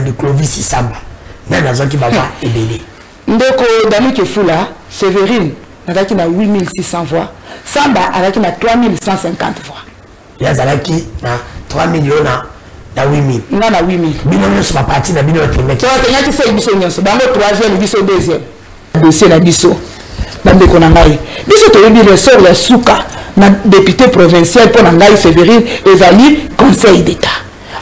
le Clovis Samba. Même dans qui va voir Ebélé. Ndeko Dami Kefoula, Sévérine, avec qui 8600 voix. Samba avec qui 3150 voix. Il y a qui 3 millions na 8000. Non, na 8000. Bino sur ma partie na bino premier. Tu vois, il y a qui fait émission nyonso. Bango troisième, biso deuxième. Dossier na biso. Bande konangai. Biso to yebi ressort la souka na député provincial pour nangai Sévérine ezali conseil d'état.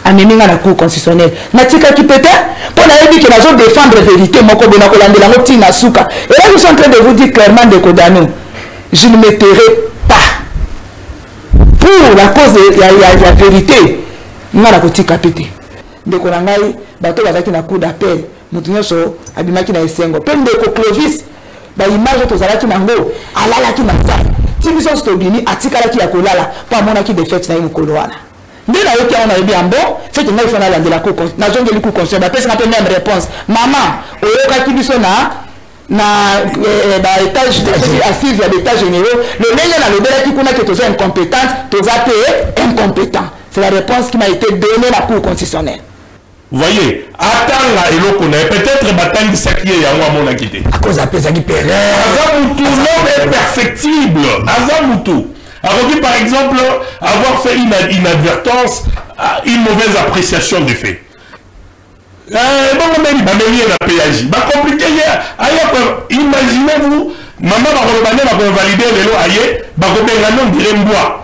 Améminga la cour constitutionnelle. Natika qui peut-être pour la yebi que la zone défendre la vérité moko bena kolandela ngoti na souka. Et là nous sommes en train de vous dire clairement de Kodano. Je ne me tairai pas. Pour la cause de la vérité. Nga la kotika pété. Ndeko na ngai bato bazaki na cour d'appel mutu nyonso abimaki na esengo pe ndeko Clovis ba image tozalaki nango alalaki na sai tibiso stobini atikalaki ya kolala po amonaki défaite na mukolo wana nde na yoki ona yebi ambo fete ngai fana landela ko na zongeli ku conseil ba pesa pe même réponse maman oyokaki biso na ba étage assise ya l'état généraux le lenge na lobelaki kuna que toza incompétente toza pe incompétent. C'est la réponse qui m'a été donnée la Cour constitutionnelle. Vous voyez, attends et l'eau connaît. Peut-être Batang Sakié et Awa Mona quitté. À cause de ça qui perd. Azamoutou, l'homme est perfectible. Azamoutou. Alors, par exemple, avoir fait une inadvertance, une mauvaise appréciation des faits. Bon, même, compliqué. Imaginez-vous, maman va valider les lois aïe, on dirait bois.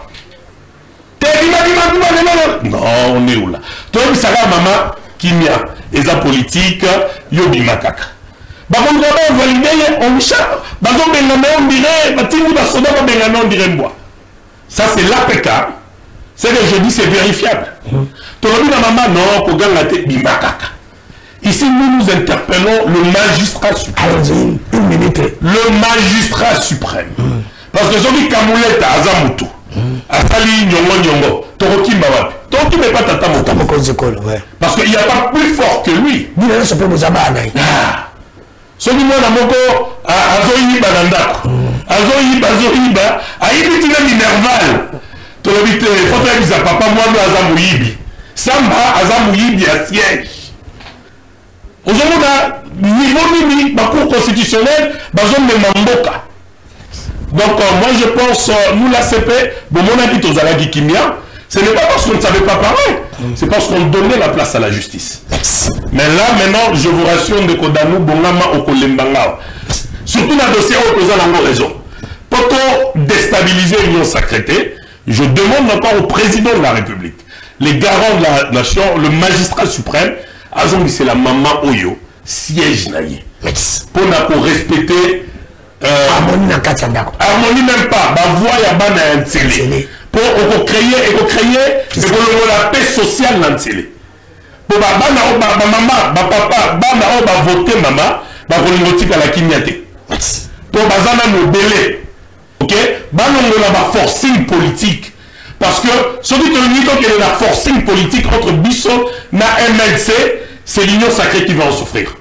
Non, on est où là? Toi, tu sais, maman, Kimia, et la politique, yobi makaka. Bah, on va valider, on chante. Bah, on dirait bois. Ça, c'est l'APK. C'est que je dis, c'est vérifiable. Tu as dit à maman, non, qu'on gagne la tête, bimakaka. Ici, nous interpellons le magistrat suprême. Une minute. Le magistrat suprême. Parce que celui qui a moulé à Azamoutou. Asali nyongo Toroki Mbawapi. Toroki n'est pas tata moko. Parce qu'il n'y a pas plus fort que lui. Celui moi na moko azoyiba nandako. Azoyiba ayibi tina minerval. Tolobite faut que ça papa moi no azamuyibi. Samba azamuyibi à siège. Aujourd'hui niveau mimi ba cour constitutionnelle bazon de mamboka. Donc moi je pense, nous l'ACP, bon mon avis aux Alagi Kimia, ce n'est pas parce qu'on ne savait pas parler, c'est parce qu'on donnait la place à la justice. Mais là maintenant, je vous rassure de Kodanou, Bongama Okolembanga. Surtout dans le dossier où nous avons raison. Pour déstabiliser l'Union sacrée, je demande encore au président de la République, les garants de la nation, le magistrat suprême, c'est la maman Oyo, siège naïe. Pour respecter harmonie na kati ndako. Harmonie même pas, ba voix ya bana ya ntélé. Pour créer la paix sociale dans ntélé. Pour ba bana o ba maman, ba papa, bana o ba voter maman, ba kolingotika la kinyate. Pour bazana no délai. OK? Bana ngona ba forcing politique. Parce que ce qui te dit qu'il y a la forcing politique entre Bisso na MLC, c'est l'union sacrée qui va en souffrir.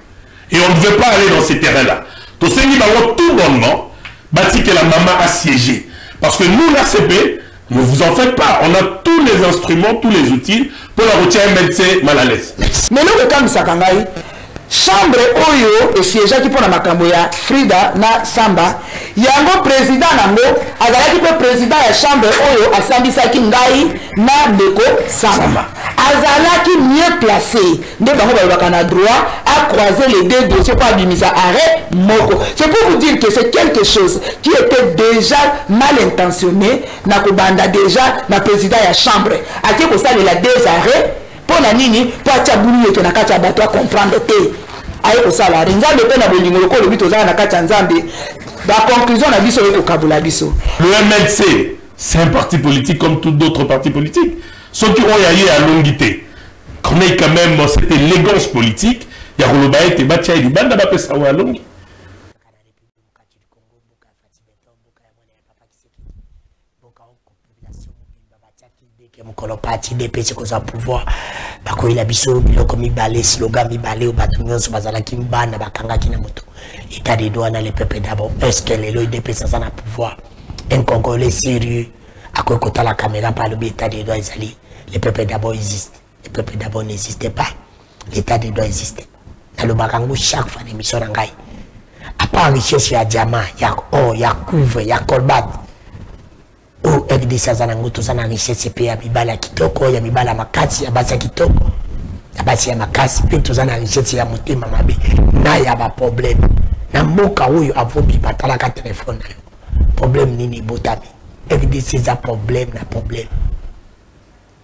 Et on ne veut pas aller dans ces terrains-là. Tout ce qui va tout bonnement, bâti que la maman a siégé. Parce que nous, l'ACP, ne vous en faites pas. On a tous les instruments, tous les outils pour la retirer MLC mal à l'aise. Mais nous, le cas Sakangai, chambre Oyo et siégeant qui pour la Makamboya, Frida na Samba, yango président nango, azalaki pe président ya chambre Oyo a Sambisaki Ngai na Deko Samba. Azalaki mieux placé, de bango na droit à croiser les deux dossiers pour abimisa arrêt moko. C'est pour vous dire que c'est quelque chose qui était déjà mal intentionné, na kobanda déjà na président ya chambre. A qui ko ça la deux arrêts pour la nini pour atchabouli que na kati bato a comprendre te. Aye ko ça la nzambe pe na bolingo lokolo le bito za na kati nzambe. La conclusion na biso ko kabula biso. Le MLC, c'est un parti politique comme tous d'autres partis politiques. Ceux qui ont yaillé à longuité, qu'on ait quand même cette élégance politique, il y a un baït et batia et du banda bapé ça à longue. Parti DPC qu'on a pouvoir bako il a biso biloko mibale slogan mibale au batu nyonso bazala kimbana bakanga kina moto état des droits dans les peuples d'abord est-ce que les DPC ça na pouvoir un Congolais sérieux à quoi côté la caméra par le état des droits les peuples d'abord existent les peuples d'abord n'existaient pas l'état de droit existe. Dans le barango, chaque fois, l'émission d'Angaï. À part richesse, il y a diamant, il y a or, il y a couvre, il y a colbat. Oh, RDC, Zanango, tout ça, la richesse, c'est payé à Mibala Kitoko, il y a Mibala Makati, il y a Basa Kitoko. Il y a Basa Makasi, puis tout ça, la richesse, il y a Mouté, Mamabe. Là, il y a pas de problème. Dans mon cas où il y a un téléphone, problème ni botami. RDC, c'est un problème, un problème.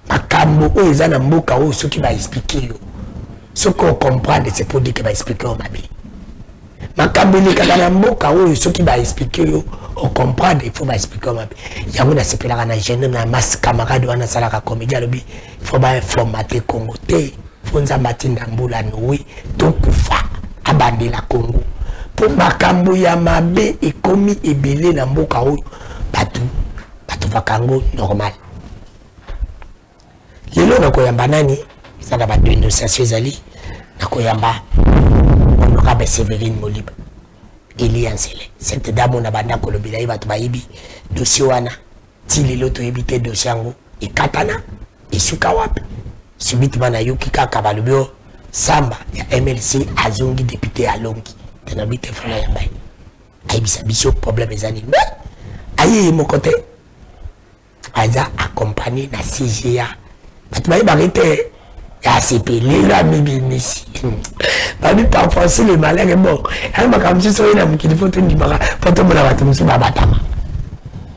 Makambo, où ils ont un mot où ceux qui va expliquer. Ce qu'on comprend, c'est pour dire qu'il va expliquer au Mabi. Makambo, il y a un mot où ceux qui va expliquer, on comprend, il faut expliquer au Mabi. Il y a un peu de jeune, un masse camarade, un salarié comédien, il faut formater Congo. Il faut nous abattre dans la nuit, donc il faut abandonner la Congo. Pour Makambo, il y a Mabé et commis et belé dans le Congo. Batu Vakango normal. Lelo na koyamba nani ça na ba dénonciation ezali na koyamba honorable Sévérine Moliba Eli Ansele cette dame na banda kolobila yi batu bayibi dossier wana ti lelo to yebite dossier yango ekatana isuka wapi subitement na yoki kaka balobio samba ya MLC azongi député alongi tena bite fala ya bay ayibisa biso problème ezali ayi mo côté aza accompagné na CGA. Tu m'as arrêté. Il a CP, les amis, ici. Parmi parfois, si le malheur est mort, elle m'a comme si c'était un qu'il faut tenir pour tout le monde sur ma batama.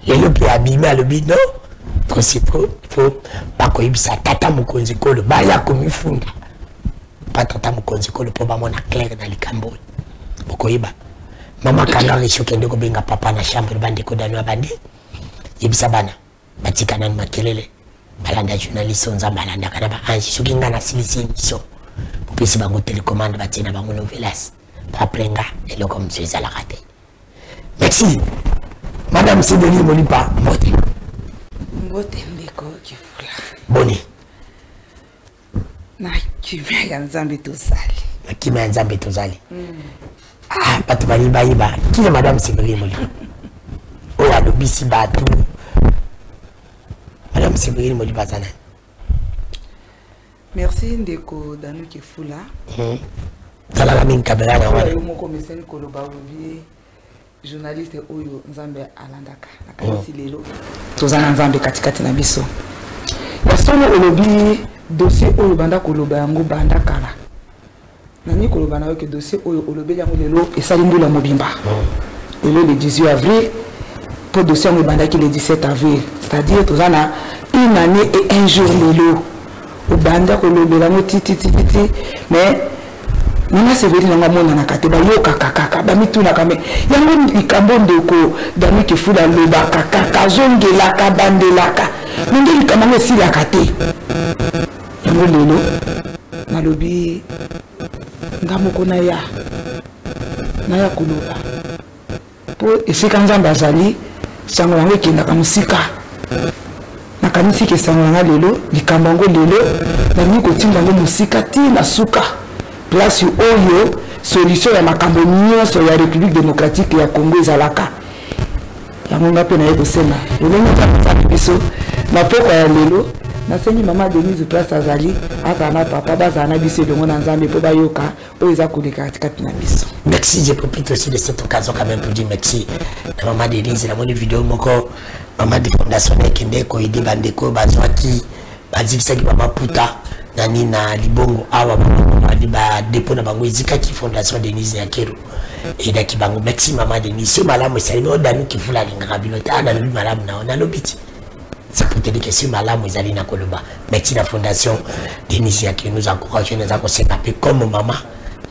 Les loups qui abîmé à le bid, non? Trop c'est trop, faut pas qu'on y sa tata mukonziko, le baya comme il funda. Pas tata mukonziko, le probablement na clair dans les Cambodge. Bokoiba. Maman Kangari Shokende Kobenga papa na chambre de bande kodano bandi. Yebisa bana. Batikana makelele. Balanda journaliste on balanda kana ba anji soki ngana silisi émission popesi bango télécommande batina bango novelas pa prenga et le comme c'est la raté. Merci madame Sévérine Moliba Mbote mbeko kifula boni na kimya ya Nzambe tozali na kimya ya Nzambe tozali ah batu bali bayiba kile madame Sévérine Moliba o alobisi batu madame Sévérine Moliba Zana. Merci ndeko Danu Kefula. Tala min kabela na wana. Mo commissaire Koloba Obi journaliste oyo Nzambe alandaka. Nakasi lelo. Tozana Nzambe katikati na biso. Ya somo olobi dossier oyo banda Koloba yango banda kala. Nani Koloba na yoke dossier oyo olobi yango lelo esali mbula mobimba. Lelo le 18 avril pour dossier yango banda ki le 17 avril. C'est-à-dire tozana une année et un jour lelo. Au banda kolobela mo titi mais Nana Sévérine nga mona na kate ba yoka kaka ba mituna kame yango likambo ndeko Danu Kefula loba kaka zongela ka bandelaka nde likambo si la kate yango lelo na lobi ngamoko na ya koloba po esika Nzambe azali sango yango kenda ka musika nakanisi ke sango na lelo likambo ngo lelo na niko tinda ngo musika ti na suka place oyo solution ya makambo nyonso ya République démocratique ya Congo ezalaka yango ngape na yebo sema lelo ngata biso na poko ya lelo na senyi mama Denise place azali atana papa bazana biso dongo na Nzambe po bayoka oyo eza koleka katikati na biso. Merci, je profite aussi de cette occasion quand même pour dire merci à maman Denise, la monnaie vidéo moko maman de fondation Kende ko ide bandeko bazwaki bazikisa ki mama puta nani na libongo awa ba dépôt na bango izika ki fondation Denise ya Kero et da ki bango. Merci maman Denise, malamu salimi o Danu Kefula lingaka bilota na lobi malamu na lobiti. C'est pour te dire que si malamu ezali na koloba. Merci la fondation Denise ya Kero nous encourage nous a conseillé comme maman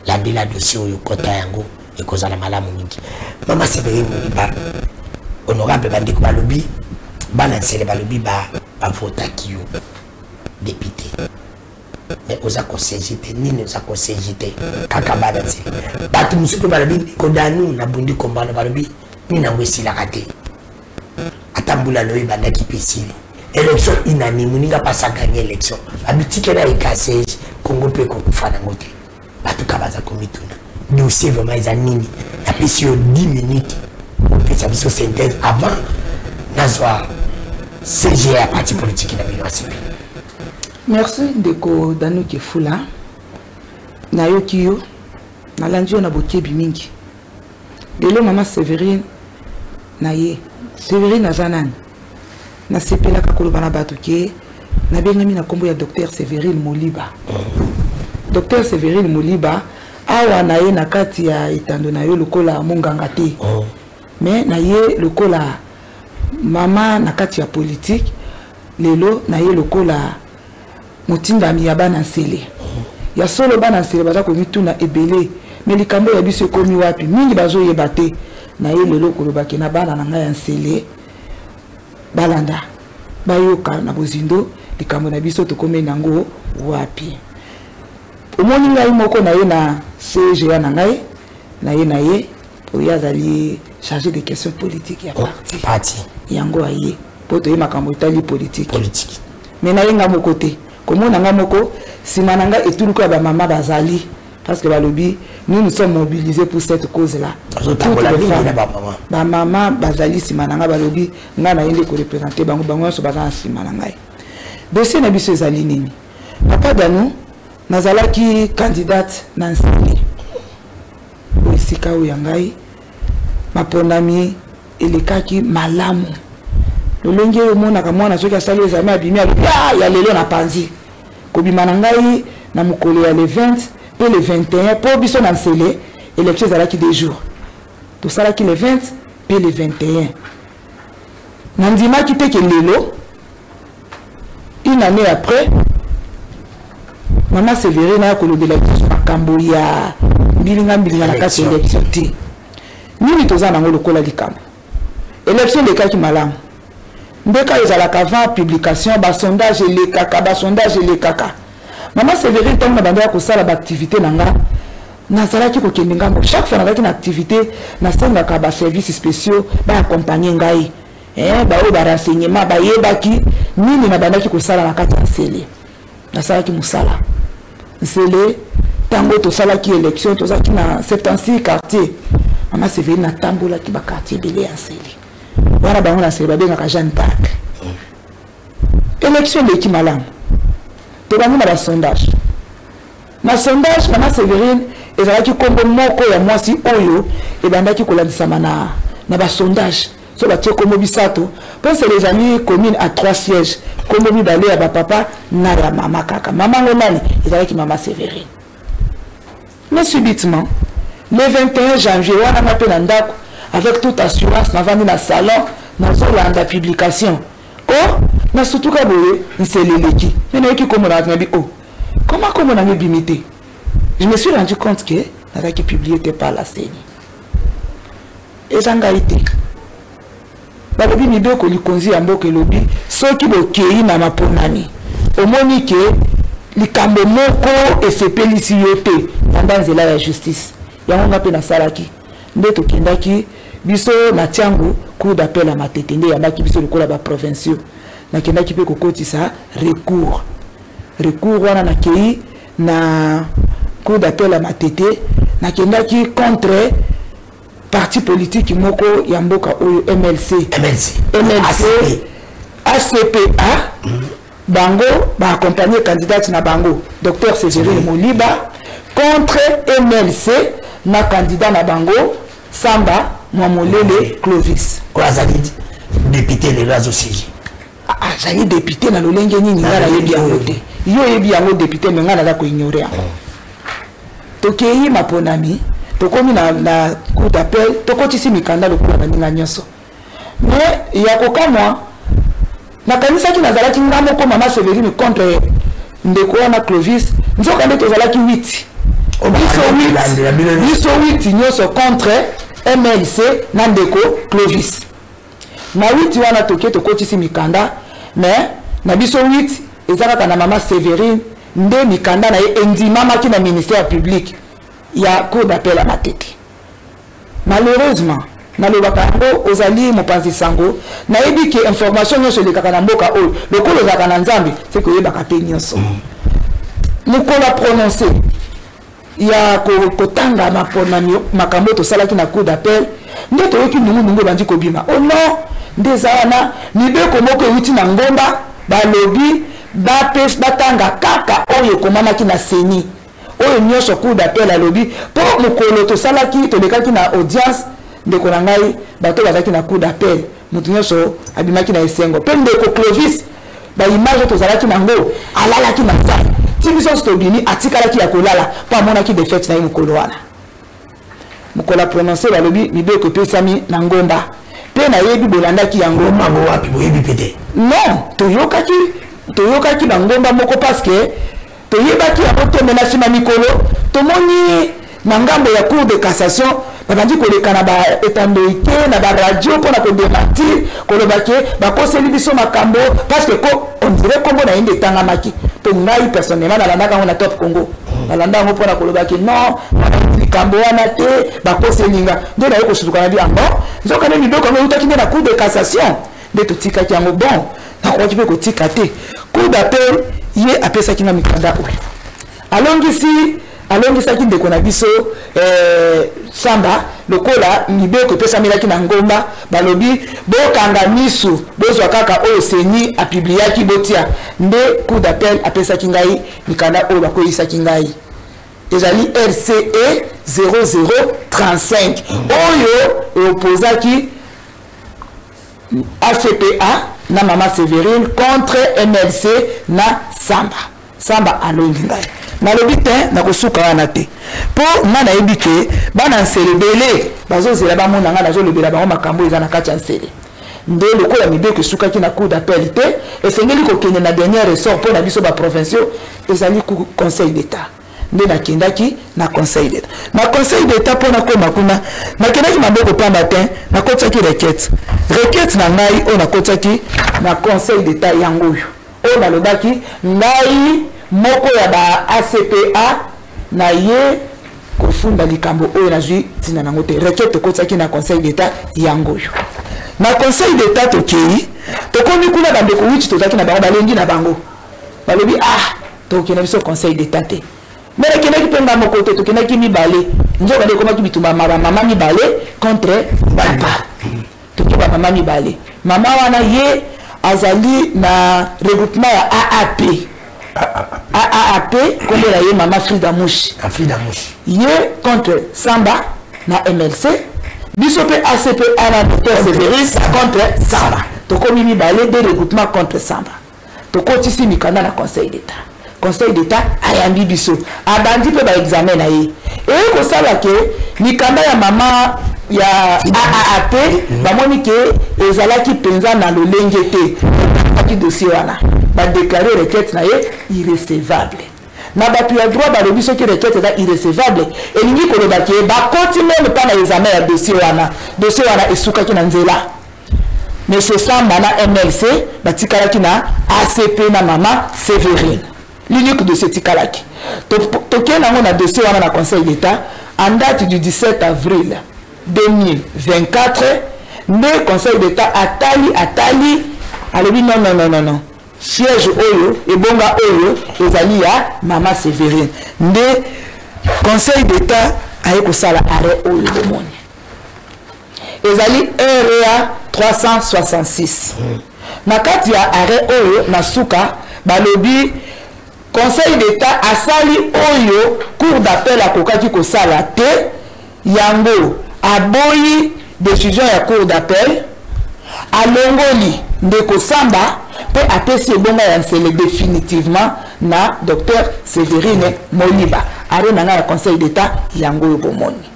la de la dossier au kota yango et cause la malamu mingi. Maman Sévérine Moliba honorable bandeko balobi balancele balobi ba vota kiyo député mais oza conseiller nini oza conseiller kaka balancele batu musuku balobi ko Danu na bundi kombana balobi ni na ngwesi la kate atambula loyi bandaki pesili élection inanimé ninga pasa gagner élection abitike na ikase Congo pe ko kufana ngote batu kabaza komituna dossier vraiment ils nini la pesio 10 minutes pour ça biso synthèse avant nazwa CGA parti politique na bino asipi. Merci ndeko Danu Kefula na yoki yo na landi yo na bokebi mingi lelo mama Sévérine na ye Sévérine aza nani nasepelaka koloba na bato ke nabengami na kombo ya docteur Sévérine Moliba. Docteur Sévérine Moliba awa na ye na kati ya etando na yo lokola monganga te mais na ye lokola mama na kati ya politique lelo na ye lokola motindami ya bana nsele ya solo bana nsele baza komituna ebele mais likambo ya biso ekomi wapi mingi bazoyeba te na ye lelo kolobaki na bana na ngai ya nsele balanda bayoka na bozindo likambo na biso tokomi nango wapi omoni ngai moko na ye na CGA na ngai na ye oyo azali chargé de questions politiques ya parti yango aye po toye makambo etali politique mais na ye nga moko te komona nga moko nsima na ngai etuluku ya bamama bazali parce que balobi nous sommes mobilisés pour cette cause là bamama bazali nsima na ngai balobi nga na ye nde korepresente bango nyonso baza na nsima na ngai dossier na biso ezali nini papa danu nazalaki candidate na nsele esika oyo ya ngai mapondami elekaki malamu lolenge omonaka mwana soki asali examen abimi alobi ya lelo na panzi kobima na ngai na mokolo ya le 20 pe le 21 po biso na nsele élection ezalaki 2 jours tosalaki le 20 pe le 21 nandimaki te ke lelo une année après mama Sévérine na kolobela biso makambo ya mbilinga na kati ya élection te nini toza nango lokola likambo élection lekaki malamu ndeka ezalaka avant publication basondage elekaka mama Sévérine ntango na bando ya kosala baactivité na nga nazalaki kokende ngambo chaque fois nazalaki na activité nasengaka baservice spéciaux baaccompagne ngai baoyo barenseignement bayebaki nini na bandaki kosala na kati ya nsele nasalaki mosala nsele ntango tosalaki élection tozalaki na 76 quartier mama Sévérine natambolaki bakartier ebele ya nsele wana bango na nsele babengaka Jeanne d'Arc élection eleki malamu tobangi na basondage na sondage mama Sévérine ezalaki kombo moko ya mwasi oyo ebandaki kolandisama na basondage so batie kombo bisato parce que les amis communes à 3 sièges kombo mibale ya bapapa na ya mama kaka mama ngonani ezalaki mama Sévérine mais subitement le 21 janvier wana mape na ndako avec toute assurance navandi na salon nazolanda publication oh na sutuka boye nseleleki nayoki kombo na nabi oh comment kombo na bimité je me suis rendu compte que nazaki publié te par la CENI ezanga ite balobi mibeko likonzi ya mboka elobi soki bokei na maponani omoni ke likambo moko esepelisi yo te na nzela ya justice yango nga mpe nasalaki nde tokendaki biso na tiango cour d'appel ya Matete nde yambaki biso lokola baprovinciaux nakendaki mpe kokotisa recours wana nakei na cour d'appel ya Matete nakendaki contre parti politique moko ya mboka oyo MLC ACPA bango ba accompagner candidate na bango docteur Sévérine Moliba contre MLC na candidat na bango Samba Mwamolele Clovis Oazali député les réseaux aussi zali député na lolenge nini ngala yebi yango te yo yebi yango député mais ngala la ko ignorer tokei maponami tokomi na cour d'appel tokotisi mikanda lokola na ninga nyonso mais yakokamwa nakanisaki nazalaki nga moko mama Sévérine contre ndeko wana Clovis nzoka nde tozalaki 8 biso 8 nyonso contre MLC na ndeko Clovis na 8 wana toke tokotisi mikanda mais na biso 8 ezalaka na mama Sévérine nde mikanda na ye endimamaki na ministère public ya cour d'appel à Matete malheureusement nalobaka yango ozali mopanzi sango nayebi ke information nyonso elekaka na mboka oyo lokolo ezalaka na nzambe se koyebaka te nyonso mokolo prononcé ya kotanga makambo tosalaki na cour d'appel nde toyoki nungu bandi kobima oh non nde eza wana mibeko moko euti na ngomba balobi batanga kaka oyo ekomamaki na CENI oyo nyonso cour d'appel alobi po mokolo tosalaki tolekaki na audience ndeko na ngai bato bazalaki na cour d'appel moto nyonso abimaki na esengo mpe ndeko Clovis baimage tozalaki nango alalaki na sai ti biso tobini atikalaki ya kolala mpo amonaki defete na ye mokolo wana mokolo aprononce balobi mibeko epesami na ngomba mpe nayebi bolandaki yango wapi boyebi pete non toyokaki na ngomba moko parceke toyebaki yango te mena nsima mikolo tomoni na ngambo ya cour de cassation babandi koleka na baetandoi te na baradio mpona kodementir kolobaki bakoseli biso makambo parce que on dirait kombo na ye nde etangamaki mpe ngai personnellement nalandaka yango na Top Congo nalanda yango mpona kolobaki non likambo wana te bakoselinga nde naye kosuluka na bi yango nzokande mibeko yango eutaki nde na cour de cassation nde totikaki yango bon nakoki mpe kotika te cour d'appel ye apesaki nga mikanda oyo alongisaki ndeko na biso Samba lokola mibeko epesamelaki na ngomba balobi bokanga misu bozwa kaka oyo seni apibliaki botia nde cour d'appel apesaki ngai mikanda oyo bakoyisaki ngai ezali RCE 0035 oyo opozaki ACPA na Mama Sévérine contre MLC na Samba alongi ngai nalobi te nakosuka wana te po nga nayebi ke bana nsele bele bazozela bamona nga nazolobela bango makambo eza na kati ya nsele nde lokola mibeko esukaki na cour d'appel te esengeli kokende na dernier ressort mpo na biso baprovinciaux ezali conseil d'état nde nakendaki na conseil d'état na conseil d'état mpo nakoma kuna nakendaki maboko pamba te nakotisaki requête na ngai oyo nakotisaki na conseil d'état yango oyo nalobaki ngai moko ya ba ACPA na ye kofunda likambo oyo nazwi ntina nango te requête ekotaki na conseil d'état yango oyo na conseil d'état tokei tokomi kuna bandeko witi tozalaki na bango balengi na bango balobi tokokenda biso conseil d'état te me nakendaki mpe nga moko te tokendaki mibale nzoka nde ekomaki bitumba bamama mibale contre papa toki bamama mibale mama wana ye azali na regroupement ya AAP kombe na ye Mama Frida Mouchi ye contre Samba na MLC biso pe ACPA na Dr Sévérine contre Samba tokomi mibale de regroupement contre Samba tokotisi mikanda na conseil d'état ayambi biso abandi pe ba examen na ye kosala ke mikanda ya mama ya AAP bamoni ke ezalaki penza na lolenge te aki dossier wana ba déclarer requête na ye irrecevable na ba puis droit ba lobi soki requête eza irrecevable elingi koloba ke ba continue pas na examen ya dossier wana esukaki na nzela monsieur Samba na MLC batikalaki na ACP na Mama Sévérine l'unique dossier tikalaki toke nango na dossier wana na conseil d'état en date du 17 avril 2024 le conseil d'état atali alobi non siège oyo ebonga oyo ezali ya Mama Sévérine nde conseil d'état aye kosala arrêt oyo bomoni ezali RA 366 na kati ya arrêt oyo na suka balobi conseil d'état asali oyo cour d'appel akokaki kosala te yango aboyi décision ya cour d'appel alongoli ndeko Samba pe apesi ebonga ya nsele définitivement na Dr Sévérine Moliba are nanga ya conseil d'état yango yo bomoni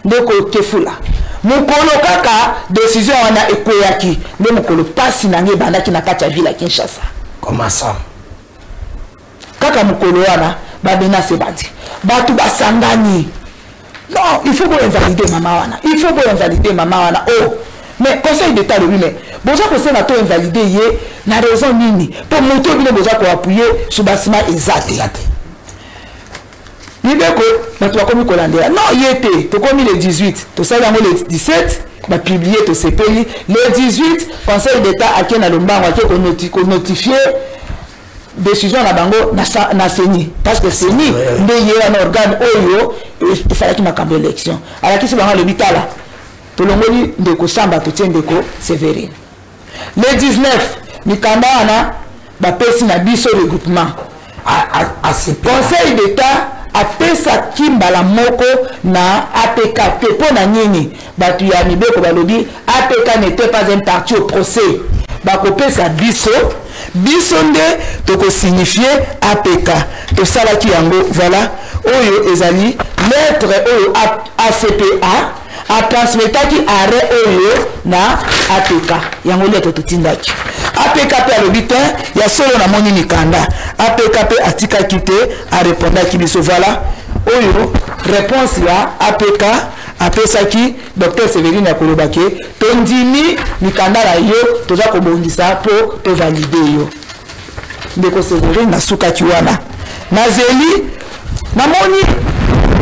ndeko Kefula mukolo kaka décision wana ekweyaki nde mukolo pasi nange bandaki na kati ya ville ya Kinshasa comment ça kaka mukolo wana babena sebandi batu basangani non il faut invalider mama wana mais conseil d'état lui mais boza ko sena to invalider ye na raison nini pour moto bile boza ko appuyer sur basima exact libeko batu bakomi kolandela non yete to komi le 18 to sala yango le 17 ba publier to sepeli le 18 conseil d'état akena lombango ake ko notifier décision na bango na seni parce que seni nde ye un organe oyo il fallait qu'il makambo élection alors qui se bango le bitala to longoli ndeko Samba to ndeko Sévérine le 19 mikanda wana ba pesi na biso regroupement conseil d'état apesa kimbala moko na APK te pona nini batu ya mibeko balobi APK n'était pas un parti au procès bakopesa biso nde toko signifier APK to sala ki yango voilà oyo ezali lettre oyo ACPA a transmetaki arrêt oyo na APK yango lettre totindaki APK pe alobi te ya solo na moni mikanda APK pe atikaki te a répondaki biso voilà oyo réponse ya APK apesaki Dr Sévérine Akolobake tondimi mikanda na yo toza kobongisa po to valider yo ndeko Sévérine nasukaki wana nazeli namoni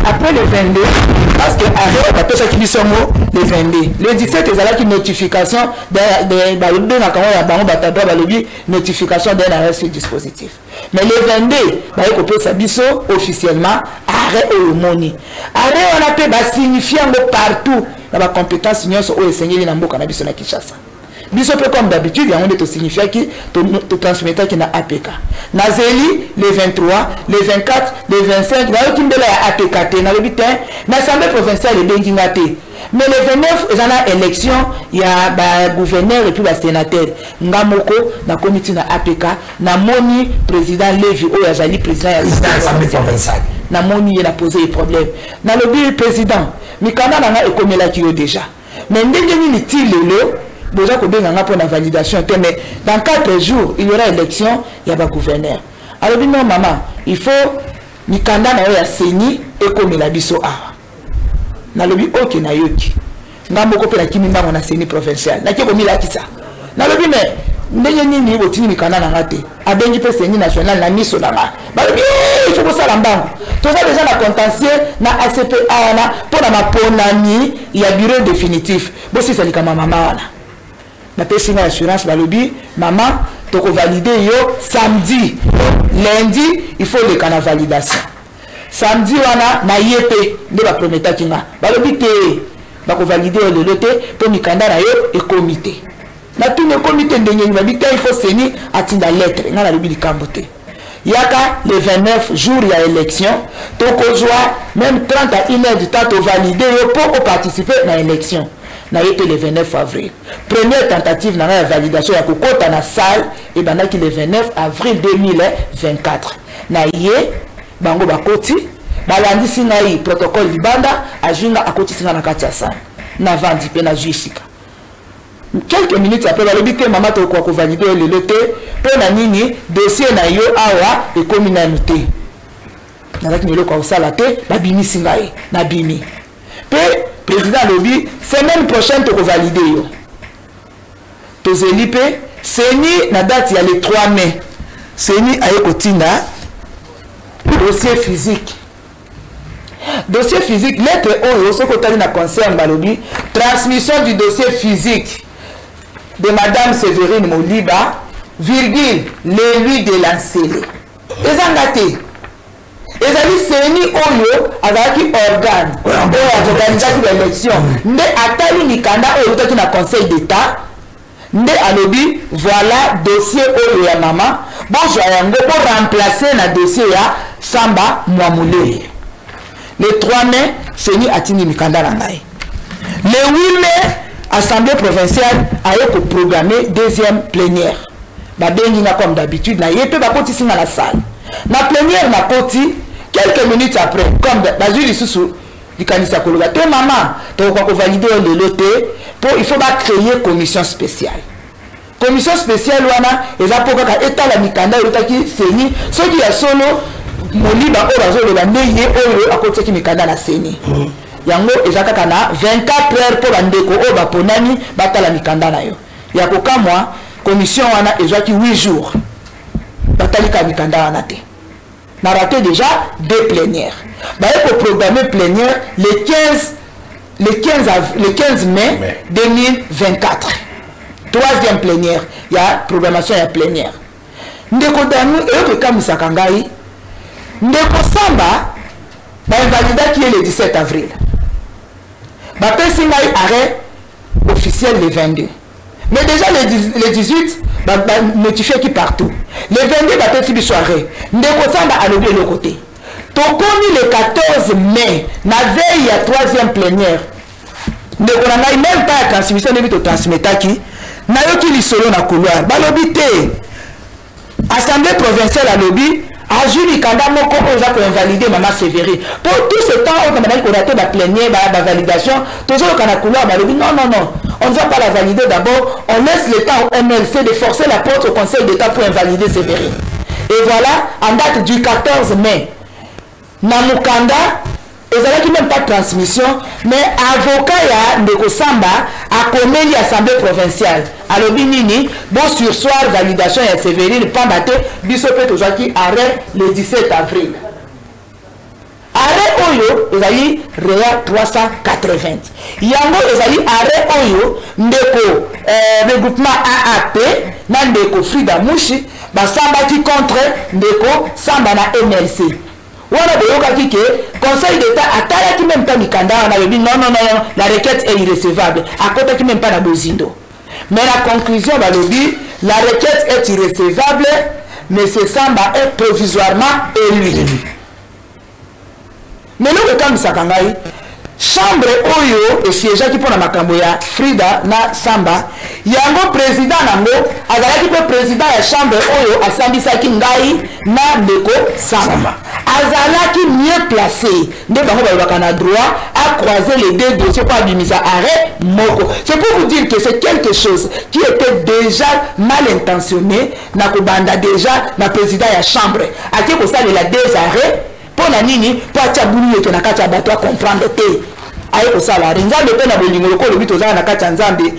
après le 22 parce que arrêt apesaki biso mo le 22 le 17 ezalaki notification de balobi na kango ya bango batadwa balobi notification d'un arrêt sur dispositif mais le 22 baye kopesa biso officiellement arrêt oyo moni arrêt wana pe ba signifier ngo partout na ba compétence nyonso oyo esengeli na mboka na biso na Kinshasa biso pe comme d'habitude yango to signifier ki to transmettre ki na APK na zeli le 23 le 24 le 25 na yoki mbela ya APK te na le bitin na assemblée provinciale bengi ngate mais le 29 ezana élection ya ba gouverneur et puis ba sénateur ngamoko na comité na APK na moni président Lévi o yazali président ya assemblée provinciale na moni ye na poser problème na le président mikanda na nga ekomela ki yo déjà mais ndenge nini ti lelo déjà ko benga nga pour la validation mais dans 4 jours il y aura élection il y a ba gouverneur alors non maman il faut mikanda na ya seni ekomela biso a na lobi OK na yoki ngambo ko pela kimi mbango na seni provincial na kiko mila kisa na lobi mais ndenge nini botini mikanda na ngate abengi pe seni national na miso na nga ba lobi il faut ko sala mbango to ça déjà na contentieux na ACPA na pour na maponani ya bureau définitif bo si sali kama mama wana na pesi na assurance balobi maman toko valider yo samedi lundi il faut le kana validation samedi wana na yepe nde ba prometa kinga balobi te ba ko valider le lote to mikanda na yo e comité na tout le comité ndenge ba bité il faut seni atinda lettre ngala lobi likambo te yaka le 29 jour ya élection toko joie même 30 à 1 heure du temps to valider yo pour participer na élection na été le 29 avril première tentative na la validation ya kokota na salle et bandaki le 29 avril 2024 na ye bango bakoti balandisi ngai protocole libanda ajunga akoti singa na kati ya salle na vandi pe na juisika quelques minutes après balobi te mama to ko valider le lote pe na nini dossier na yo awa e komi na noté na laki melo ko sala te babimisi ngai na bimi pe président lobi semaine prochaine to ko valider yo to zelipe seni na date ya le 3 mai seni aye kotinda dossier physique lettre oyo soko tali na concerne balobi transmission du dossier physique de madame Sévérine Moliba virgule l'élu de l'Ancélé ezangate ezali seni oyo azalaki organe oyo aorganisaki l'élection nde atali mikanda oyo utaki na conseil d'état nde alobi voilà dossier oyo ya mama bonjour yango pour remplacer na dossier ya Samba Mwamulele le 3 mai seni atini mikanda na ngai le 8 mai assemblée provinciale a eu programmé deuxième plénière babengi nga comme d'habitude na yepe bakoti singa la salle na plénière na koti quelques minutes après comme bazui lisusu likanisa koloba te maman to ko valider le loté pour il faut ba créer commission spéciale wana eza pour ka état la mikanda yotaki seni soki ya solo Moliba o bazo le ndeye oyo akoteki mikanda na seni yango ezaka na 24 heures pour bandeko o baponani batala mikanda na yo ya kokamwa commission wana ezaki 8 jours batalika mikanda wana te na raté déjà 2 plénières ba pour programmer plénière le 15 mai 2024 troisième plénière ya programmation ya plénière ndeko danu e ko kamisaka ngai ndeko Samba ba invalidaki le 17 avril ba pesi ngai arrêt officiel le 22 mais déjà le 18 ba notifié qui partout le 22 ba pesi biso arrêt ndeko Samba alobi le côté Tokomi le 14 mai, na veille à 3e plénière. Ne konanga même pas la transmission de vite transmetaki. Na yoki li solo na couloir. Balobi te. Assemblée provinciale à lobby. Ajuli kanda moko oza ko invalider Maman Sévérine. Pour tout ce temps, on a dit qu'on a fait la plénière, la validation. Toujours qu'on a couloir, balobi non. On ne va pas la valider d'abord. On laisse le temps au MLC de forcer la porte au Conseil d'État pour invalider Sévérine. Et voilà, en date du 14 mai. Namukanda, ils n'avaient même pas de transmission, mais avocat ya Ndeko Samba a commis l'Assemblée provinciale. Alors, Binini, bon sursoir, validation ya Sévérine, Pambate, Bissopé Tozaki, arrêt le 17 avril. Arrêt Oyo, ils avaient Réa 380. Yango, ils avaient arrêt Oyo, Ndeko, regroupement AAP, Ndeko Frida Mouchi, Samba qui contre Ndeko Samba na MLC. Wana boyoka kike Conseil d'État atala qui même pas mikanda on avait dit non la requête est irrécevable à côté qui même pas na bozindo mais la conclusion va le dire la requête est irrécevable mais ce Samba est provisoirement élu mais le cas misakangai chambre oyo et siège qui pour na makambo ya Frida na Samba yango président nango azalaki pe président ya chambre oyo asambisaki ngai na Ndeko Samba azalaki mieux placé nde bango balobaka na droit à croiser les deux dossiers pour abimisa arrêt moko. C'est pour vous dire que c'est quelque chose qui était déjà mal intentionné na kobanda déjà na président ya chambre ake kosalela deux arrêts pour la nini pour atabuli eto na kati ya bato a comprendre te aye kosala nzambe pe na bolingo lokolo bito za na kati ya nzambe.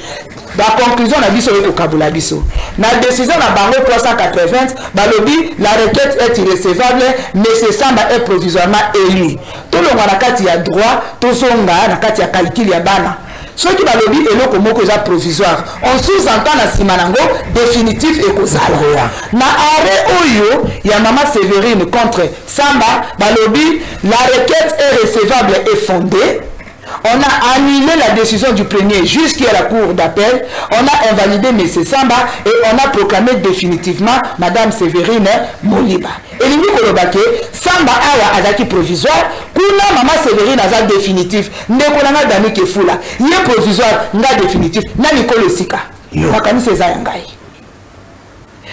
La conclusion na biso eko kabula biso na décision na bango 380 balobi la requête est irrécevable mais ce Samba est provisoirement élu tout le monde na kati ya droit to songa na kati ya calcul ya bana ceux qui balobi eloko moko eza provisoire on sous-entend na sima nango définitif ekozala na arrêt oyo ya Maman Sévérine contre Samba balobi la requête est recevable et fondée. On a annulé la décision du premier jusqu'à la cour d'appel. On a invalidé M. Samba et on a proclamé définitivement Madame Sévérine Moliba. Et l'unique kolobake Samba awa azaki provisoire. Kuna Maman Sévérine aza définitif. Nekolanga dami kefula. Yé provisoire nga définitif. Na Nicole Sika. Makani seza yangai.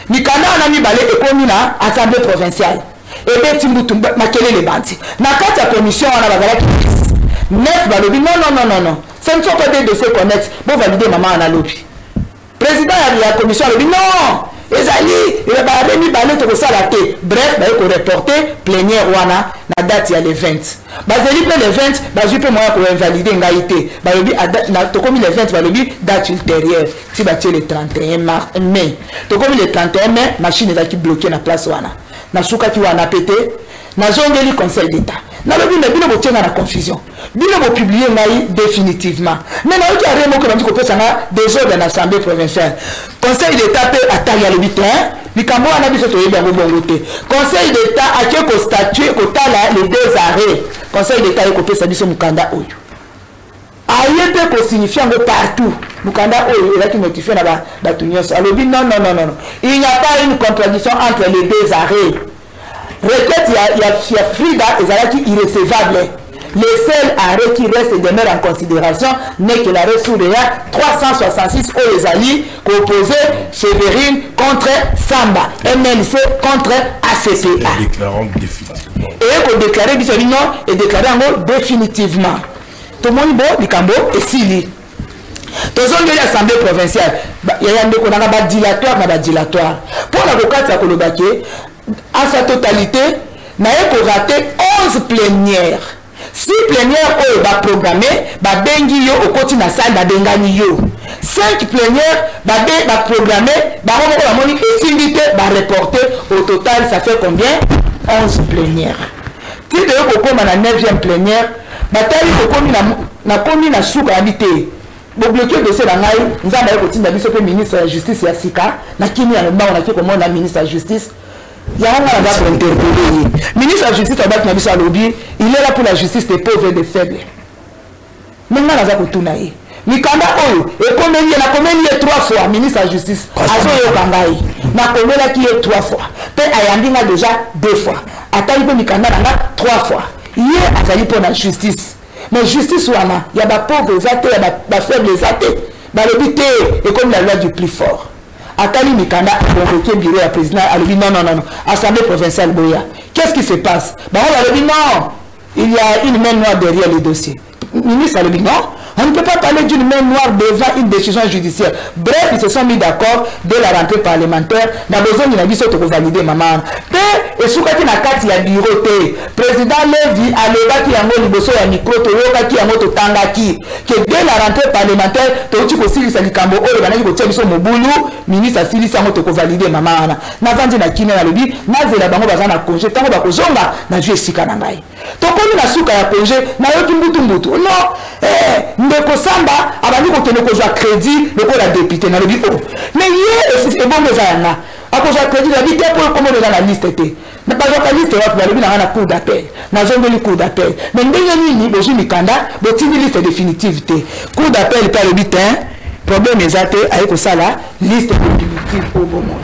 Mikanda ana mibale ekomi na assemblée provinciale. Ebe timbutu makele le bandi. Na kati ya commission wana bazalaki 9 balobi non. Ce ne sont pas des dossiers connexes. Bon valider maman en lobby. Président de la commission a dit non. Ezali, il va remis balé to ça la té. Bref, ba ko reporter plénière wana na date ya le 20. Bazeli pe le 20, bazu pe moya ko invalider ngaité. Balobi na to komi le 20 balobi date ultérieure. Si ba tie le 31 mai. To komi le 31 mai, machine ezaki bloquée na place wana. Na suka ki wana pété. Na zongeli conseil d'état. Na lobi na bino botenga na confusion. Bino bo publier ngai définitivement. Mais na yoki aremo ko ndiko pesa na désordre na assemblée provinciale. Conseil d'état pe atali le bitin, likambo ana biso to yeba bongo te. Conseil d'état a ko statuer ko tala les deux arrêts. Conseil d'état ko pesa biso mukanda oyo. Aye pe ko signifier ngo partout. Mukanda oyo il a qui notifier na ba tunyoso. Alobi non. Il n'y a pas une contradiction entre les deux arrêts. Requête ya Frida ezalaki irrécevable. Le seul arrêt qui reste et demeure en considération n'est que l'arrêt sous le 366 au Ezali opposé Sévérine contre Samba, MNC contre ACPA. Déclarant définitivement. Et qu'on déclarer non et déclarer en définitivement. Tout le monde bon, Nikambo et Sili. Tous les assemblées provinciales, il y a un dilatoire. Pour l'avocat de la Kolobake, en sa totalité, n'a pas raté 11 plénières. 6 plénières ont été programmées, bengi yo au côté na salle bengani yo. 5 plénières programmées, on a estimité, reporté. Au total, ça fait combien? 11 plénières. Si tu as la 9e plénière, bataille na komi na souka habité. Bon bloqué de ces langailles, nous avons continué à ministre de la Justice et à Sika, na kimi na on a fait comme on a ministre de la Justice. Il y a un mandat pour interpeller. Le ministre de la Justice il est là pour la justice des pauvres et des faibles. Maintenant, nous avons tout naï. mikanda oyo ekomeli na komeli 3 fois ministre de justice azoyoka ngai na komelaki ye 3 fois pe ayambi nga déjà 2 fois atali mpe mikanda na nga 3 fois ye azali mpo na justice mais justice wana ya bapauvre eza te ya bafaible eza te balobi te ekomi la loi du plus fort atali mikanda aconvoqué bureau ya président alobi non assemblée provinciale boya qu'est-ce qui se passe bango balobi non il y a une main noire derrière le dossier ministre alobi non on ne peut pas parler d'une main noire devant une décision judiciaire. Bref, ils se sont mis d'accord dès la rentrée parlementaire. N'a besoin d'une avis pour valider maman. Et sous quand il a 4 il y a bureau président Lévi a levé qui a un liboso ya micro toyoka qui a moto tangaki que dès la rentrée parlementaire to tu ko silisa likambo oyo banaki ko tia biso mobulu ministre silisa moto ko valider maman. Na vandi na kina na lobi na zela bango bazana congé tango ba ko zonga na jeu sika na ngai. To komi na suka ya congé na yoki mbutu non ndeko samba abandi kokende kozwa crédit lokola député na lobi oh mais ye ebongo ezana akozwa crédit na bité pour comment dans la liste te na bazwa liste wapi balobi na na cour d'appel na zongeli cour d'appel mais ndenge nini boji mikanda botindi liste définitive te cour d'appel par le bitin problème ezate ayiko sala liste définitive au bon moment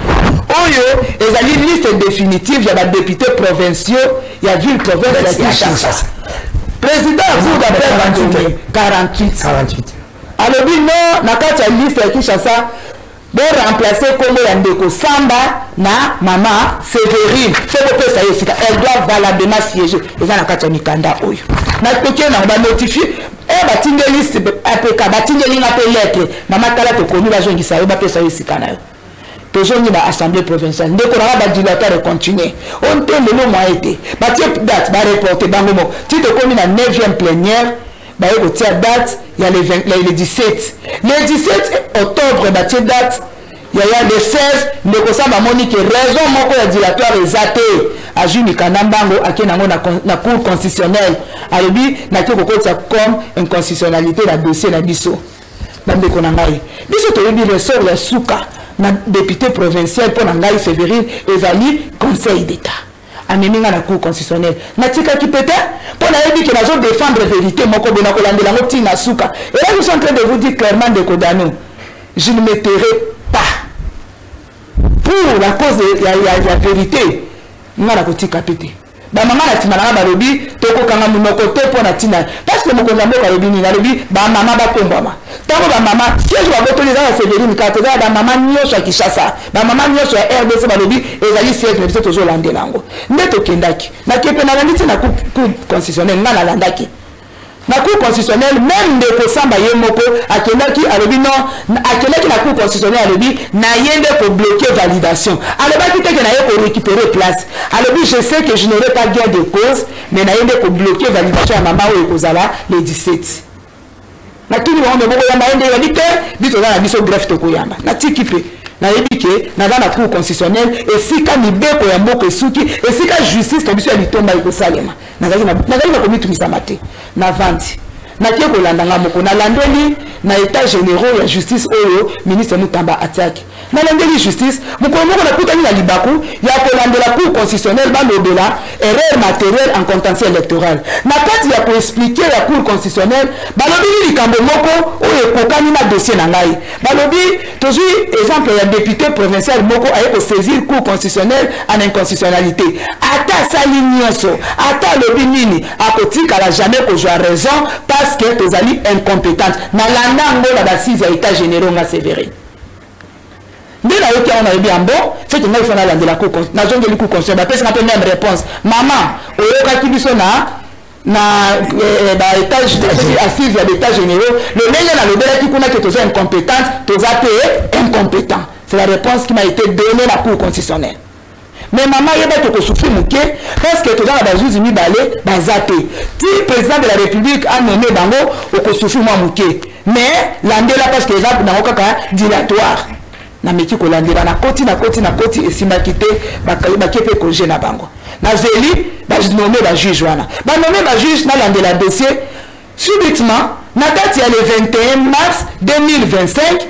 oyo ezali liste définitive ya ba députés provinciaux ya ville province ya Kinshasa. Président cour d'appel 48. Alors oui non, na kati ya liste ya Kinshasa de remplacer Kombo ya ndeko Samba na maman Sévérine. C'est pour ça yesika elle doit valablement siéger. Eza na kati ya mikanda oyo. Na toke na ba notifier ba tinde liste APK ba tinde linga pe lettre. Maman kala to konu ba jongisa yo ba pesa yesika na yo. Toujours dans l'Assemblée provinciale. Nous avons un dilatoire de continuer. On peut le mot été. Bâtir date, va reporter dans le mot. Si tu communes à 9e plénière, il y a date, il y a le 17. Le 17 octobre, bâtir date, il y a le 16, mais comme ça, Monique, raison, mon dilatoire est athée. À Juni Kanambango, à qui na cour constitutionnelle. À lui, n'a que comme inconstitutionnalité, la dossier, la bisso. Bande Konangaï. Bisso, tu veux dire, ressort la souka. Na député provincial pour Nangaï Sévérine ezali conseil d'état ameminga na cour constitutionnelle na tika ki peut pour na yebi que nazo défendre vérité moko bona ko landela ngoti na suka et là je suis en train de vous dire clairement de Kodano je ne me tairai pas pour la cause de la vérité ngala ko tika pété ba mama na timana ba lobi toko kanga munoko te pour na tina parce que moko ngambo ka lobi ni na lobi ba mama ba kombama tango ba mama siège wa boto les a Sévérine ka te ba mama nyosha Kinshasa ba mama nyosha RDC ba lobi ezali siège mais c'est toujours landelango ndeto kendaki na kepe na landiti na cour constitutionnelle na landaki na cour constitutionnelle même de Kosamba Yemoko akelaki alobi non akelaki na cour constitutionnelle alobi na yende pour bloquer validation alobaki te que na ye pour récupérer place alobi je sais que je n'aurai pas gain de cause mais na yende pour bloquer validation ya mama oyo kozala le 17 na tuni wonde boko yamba yende yandi te bito na biso greffe to koyamba na tikipe na yebike na dans la cour constitutionnelle et si ka mibeko ya mboko esuki et si ka justice to biso ya litomba ikosalema na zali komi tumisa mate na vandi na tie ko landanga moko na landeli na état généraux ya justice oyo ministre Mutamba attaque na landeli justice moko moko na kutani na libaku ya ko landela cour constitutionnelle ba lobela erreur matérielle en contentieux électoral na kati ya ko expliquer la cour constitutionnelle ba lobi likambo moko oyo kokani na dossier na ngai ba lobi toujours exemple ya député provincial moko aye ko saisir cour constitutionnelle en inconstitutionnalité ata sali nyonso ata lobi nini akotika la jamais ko joie raison parce que tozali incompétente na landango la d'assise ya état généraux nga Sévérine ndela yoki on a bien bon c'est que ngai fana landela ko na jongeli ko conseil ba pesa na même réponse maman oyoka kibiso na ba état assise ya état généraux le ndenge na lobela ki kuna que toza incompétente toza pe incompétent c'est la réponse qui m'a été donnée la cour constitutionnelle. Mais maman yeba to ko souffrir muke parce que to dans la juge ni balé bazate ti président de la république a nommé bango o ko souffrir moi muke mais landela parce que exemple na okaka dilatoire na meki ko landela na koti et simakité ba kepe congé na bango na zeli ba nommé ba juge wana ba nommé ba juge na landela dossier subitement na date ya le 21 mars 2025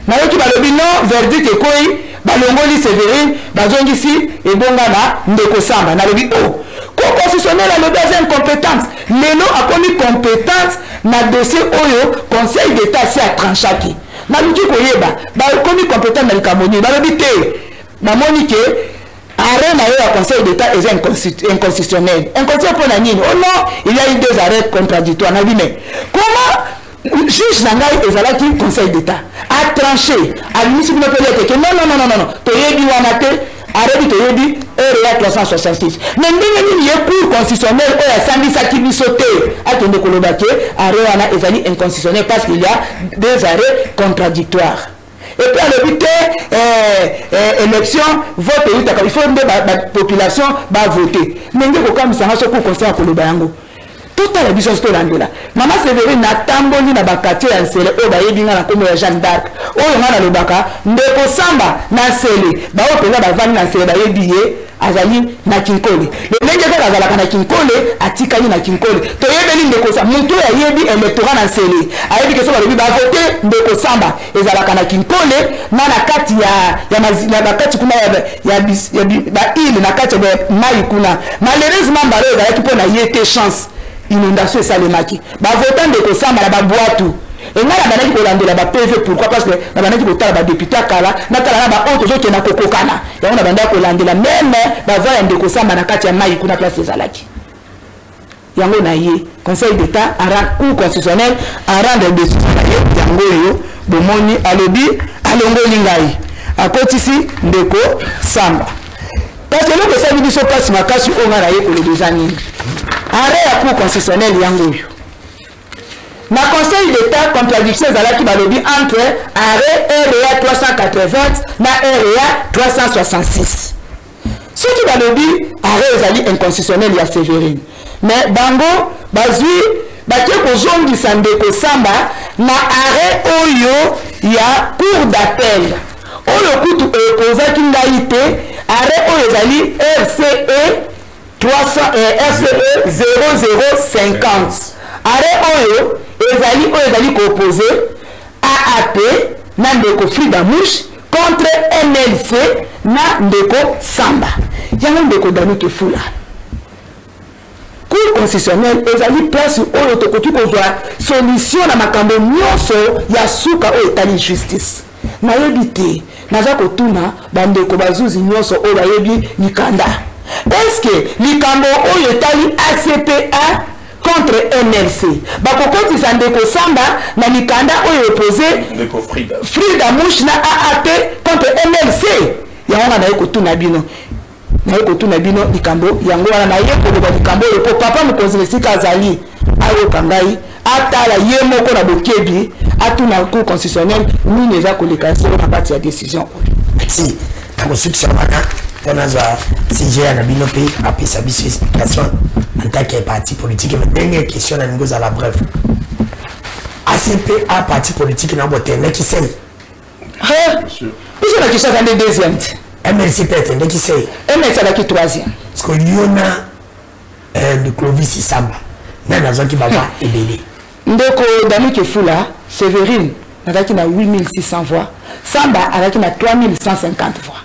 na yoki ba lobi non verdict ekoi balongoli Sévérine bazongisi ebonga na ndeko Samba na lobi oh Cour constitutionnelle a le besoin incompétence. Lelo a commis compétence na dossier Oyo, Conseil d'État si a tranchaki. Na luki koyeba, ba commis compétence na likamoni, ba lobité, ba monique, arrêt na yo à Conseil d'État est inconstitutionnel. Inconstitutionnel pour la nini. Oh non, il y a eu 2 arrêts contradictoires. On a dit, mais comment juge Nangaï et Zalaki, Conseil d'État, a tranché, a l'université de notre non, Toyebi Wanate, arrêt Toyebi, REA 366. Mais il y a cours constitutionnel, où il y a Sandi Sakibi sauté, à Tende Kolobake, arrêt Wana et Zali inconstitutionnel parce qu'il y a 2 arrêts contradictoires. Et puis à l'hôpital, élection, vote, il faut que la population va voter. Mais il faut que ça soit constant pour le Bayango. Tout à la vision de l'Angola. Maman Sévérine n'a tamboli na bakati ya nsele o ba yebinga na komo ya Jeanne d'Arc. O ngana le baka ndeko samba na nsele. Ba o pela ba vani na nsele ba yebiye azali na kinkole. Le ndenge ka azala kana kinkole atikali na kinkole. To yebeli ndeko samba muntu ya yebi electorat na nsele. Ayebi ke so ba lebi ba voter ndeko samba ezala kana kinkole na kati ya bakati kuna ya ba ile na kati ya mai kuna. Malheureusement ba le ba ki pona yete chance. Inondation salemaki ba votant de kosamba na ba boatu et nga na banaki kolandela ba PV pourquoi parce que na banaki kotala ba député kala na kala na ba auto zo kena kokokana yango na banda kolandela même ba voya de kosamba na kati ya mai kuna place ezalaki yango na ye Conseil d'État ara Cour constitutionnelle a rendre décision na ye yango yo bomoni alobi alongoli ngai akotisi ndeko samba parce que le conseil biso passe makasi o ngara ye ko le déjà nini arrêt à Cour constitutionnelle yangoyo. Na Conseil d'État contradiction zalaki balobi entre arrêt REA 380 na REA 366. Ce qui balobi arrêt ezali inconstitutionnel ya Sévérine. Mais bango bazui batie ko zongi sandeko samba na arrêt oyo ya Cour d'appel. Oyo kutu opposaki ngaite arrêt oyo ezali RCE 0050. Arrêt oyo ezali opposé AAP na ndeko Frida Mouche contre MLC na ndeko Samba. Yango ndeko Danike Fula. Cour constitutionnelle ezali place oyo tokoki kozwa solution na makambo nyonso ya suka oyo etali justice. Nayebi te naza kotuna bandeko bazuzi nyonso oyo bayebi likanda. Est-ce que likambo oyo etali ACPA contre MLC bakokoti sandeko Samba na likanda oyo opposé Frida Mouche na AAP contre MLC yango na yekotuna bino likambo yango wana na yekoloba likambo oyo po papa mokonzi esika azali ayoka ngai atala ye moko na bokebi atuna Cour constitutionnelle nini eza koleka selo na kati ya décision oyo. Merci. Constitution wana si j'ai un abino pays après sa explication en tant que parti politique. Mais dernière question à nous à la bref. ACPA parti politique n'a pas été qui sait. Monsieur la question est deuxième. MLC peut-être qui sait. MLC est la troisième. Parce que y en a de Clovis Samba. N'a pas qui va voir et belé. Ndeko Danike Fula, Sévérine, avec na 8600 voix. Samba avec na 3150 voix.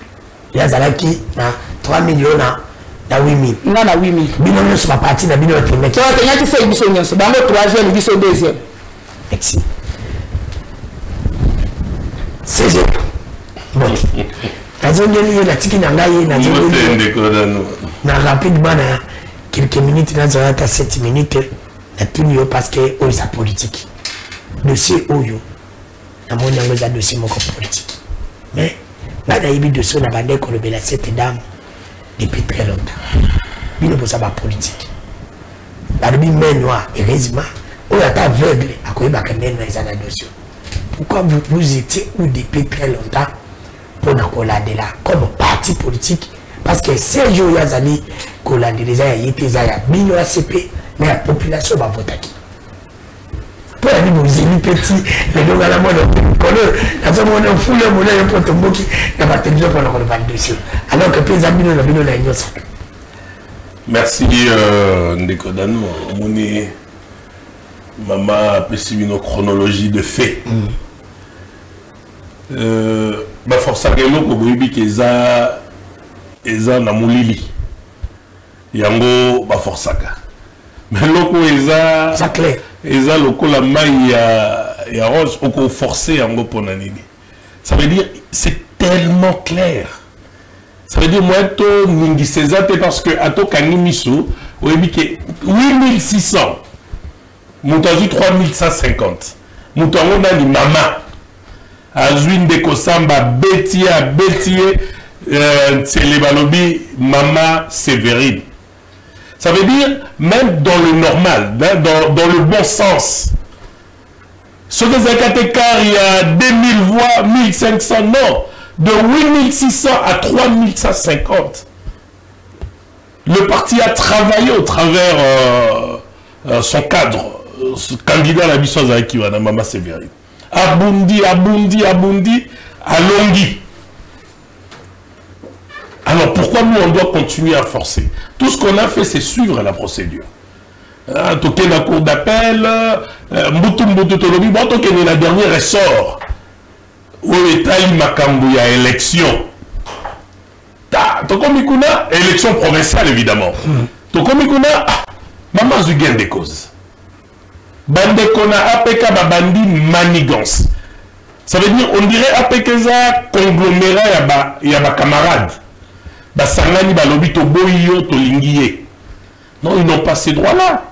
Il y a Zalaki na 3 millions na 8000. Non na 8000. Bino ne sont pas partis na bino te mettre. Tu as qui c'est biso nyonso. Bango troisième, biso deuxième. Merci. C'est ça. Bon. Nazongeli na tiki na ngai na na rapidement na quelques minutes na zaka 7 minutes na tunio parce que on sa politique. Dossier oyo na moni ngo za dossier moko politique. Mais nada yibi dossier na bande ko lobela cette dame depuis très longtemps. Bino pour ça ba politique. Ba bi menwa heureusement on est aveugle à quoi ba menwa za na dossier. Pourquoi vous étiez ou depuis très longtemps pour nous collader là comme parti politique parce que Sergio Yazali collader les a été zaya bino ACP mais la population va voter qui pour aller nous élus petit les deux à la mode la femme on fout le monnaie pour tomber qui n'a pas tenu pour le dossier alors que les amis nous bino la ignoce. Merci Ndeko-Dano moni maman pessimino chronologie de fait. Bah forcément que boyibi keza na mulili yango ba forsaka mais loko eza ça clair eza loko la maille ya rose oko forcer yango pona nini ça veut dire c'est tellement clair ça veut dire moi to ningi sezate parce que ato kangi miso oyebi ke 8600 mutazu 3150 mutango nani mama azwi ndeko samba betie c'est les balobi Mama Sévérine. Ça veut dire, même dans le normal, dans le bon sens. Ce que Zakatekar, il y a 2000 voix, 1500, non. De 8600 à 3150. Le parti a travaillé au travers son cadre, ce candidat à la mission Zakiwana, Mama Sévérine. Abundi, à Longhi. Alors pourquoi nous on doit continuer à forcer? Tout ce qu'on a fait c'est suivre la procédure. Toquer la cour d'appel, Mbutu Tolobi, bon toquer la dernière ressort. Où est Makambu ya élection? Tokomikuna, élection provinciale évidemment. Tokomikuna, maman Zugen des causes. Bandekona APK Babandi manigance. Ça veut dire, on dirait APKza conglomérat ya ba camarades. Basangani balobi to boyo to lingiye. Non, ils n'ont pas ces droits-là.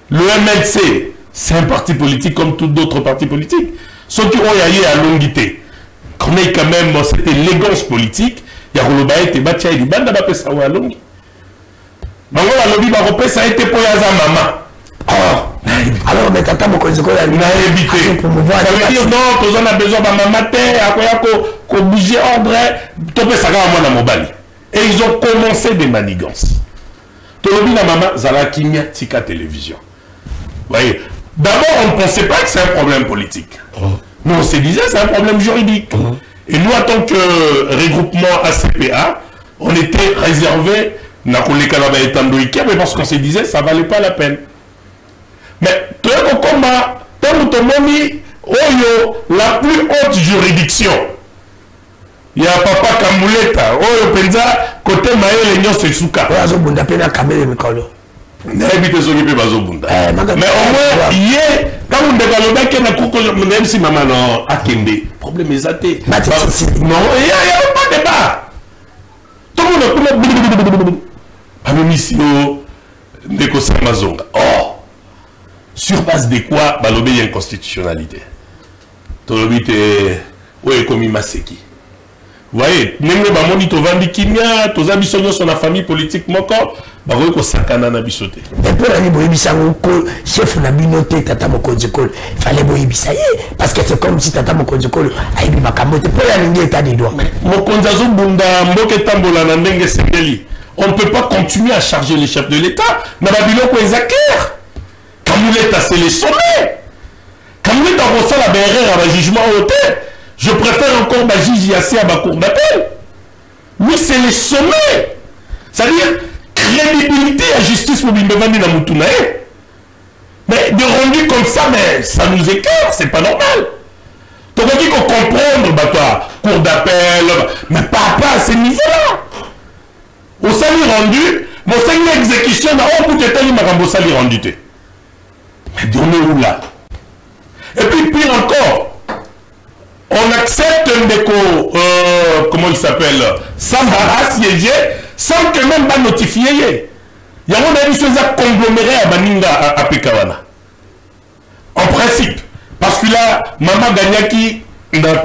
Le MLC, c'est un parti politique comme tous d'autres partis politiques. Ceux qui ont yaye à longité. Qu'on ait quand même cette élégance politique, il y a Rolobaye te batia et banda ba pesa wa longi. Bango la lobi ba repesa a été pour yaza maman. Oh. Alors, mais tata Mokonziko a évité. Ça veut dire non, tous on a besoin de maman qu'on bouger ordre, topé ça à moi dans mon bali. Et ils ont commencé des manigances. Tolobi la maman Zala Kimia Tika télévision. Vous voyez, d'abord on ne pensait pas que c'est un problème politique. Nous on se disait c'est un problème juridique. Et nous en tant que regroupement ACPA, on était réservé mais parce qu'on se disait ça valait pas la peine. Mais tout le combat, la plus haute juridiction, il y a Papa Kamuleta, Oyo Penza, côté Maël et Nyon Sesuka. Mais au moins, quand on développe qu'il y a même si maman non a kendé, problème est athée. Non, il n'y a pas de débat. Tout le monde a ici négocier Mazonga. Oh! Sur base de quoi balobé y a une constitutionnalité. Tolobi te oye komi maseki. Vous voyez, même le bamoni to vandi kimia, to zabisonyo son la famille politique moko, ba ko sakana na bisote. Mais pour aller boyebisa ko chef na binote tata Mokonziko, fallait boyebisa parce que c'est comme si tata Mokonziko aibi makamote pour la lingue état des droits. Mokonzazo bunda mboke tambola na ndenge sengeli. On ne peut pas continuer à charger les chefs de l'État. Na babiloko ezakir. Kamuleta, c'est les sommets. Kamuleta, on sait la BRR à un jugement au hôtel. Je préfère encore ma juge Yassé à ma cour d'appel. Oui, c'est les sommets. C'est-à-dire, crédibilité à justice pour Bimbevani na Moutunae. Mais de rendu comme ça, mais ça nous écœure, c'est pas normal. Donc on dit qu'on comprend, bah toi, cour d'appel, mais pas à ce niveau-là. Au sali rendu, mon sali exécution, on peut être un sali rendu. Mais on est où là? Et puis pire encore, on accepte un déco, comment il s'appelle, Sambara siégé, sans que même pas notifié. Il y a des choses à conglomérer à Baninga à Pekawana. En principe, parce que là, Maman Gagnaki, dans le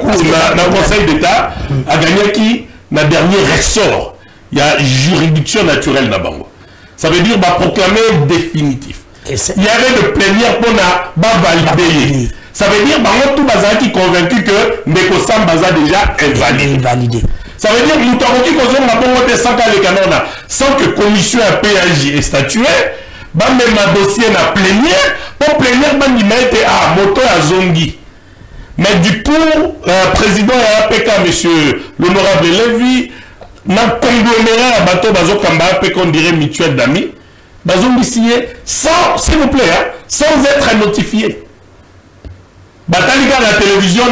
Conseil d'État, a Gagnaki, dans le dernier ressort. Il y a juridiction naturelle dans Bango. Ça veut dire bah, proclamer définitif. Il y avait de plénière pour valider. Ça veut dire que tout Baza qui est convaincu que Nekosam Baza déjà invalidé. Ça veut dire que nous avons dit qu'on sans que la commission à PAJ est statuée, même un dossier na plénière, pour plénière, il met à moto à Zongi. Mais du coup, président de l'APK, monsieur l'honorable Lévy, n'a congloméré à bateau Bazo Kamba, qu'on dirait mutuelle d'amis. Sans, s'il vous plaît, hein, sans être notifié. Batalika la télévision,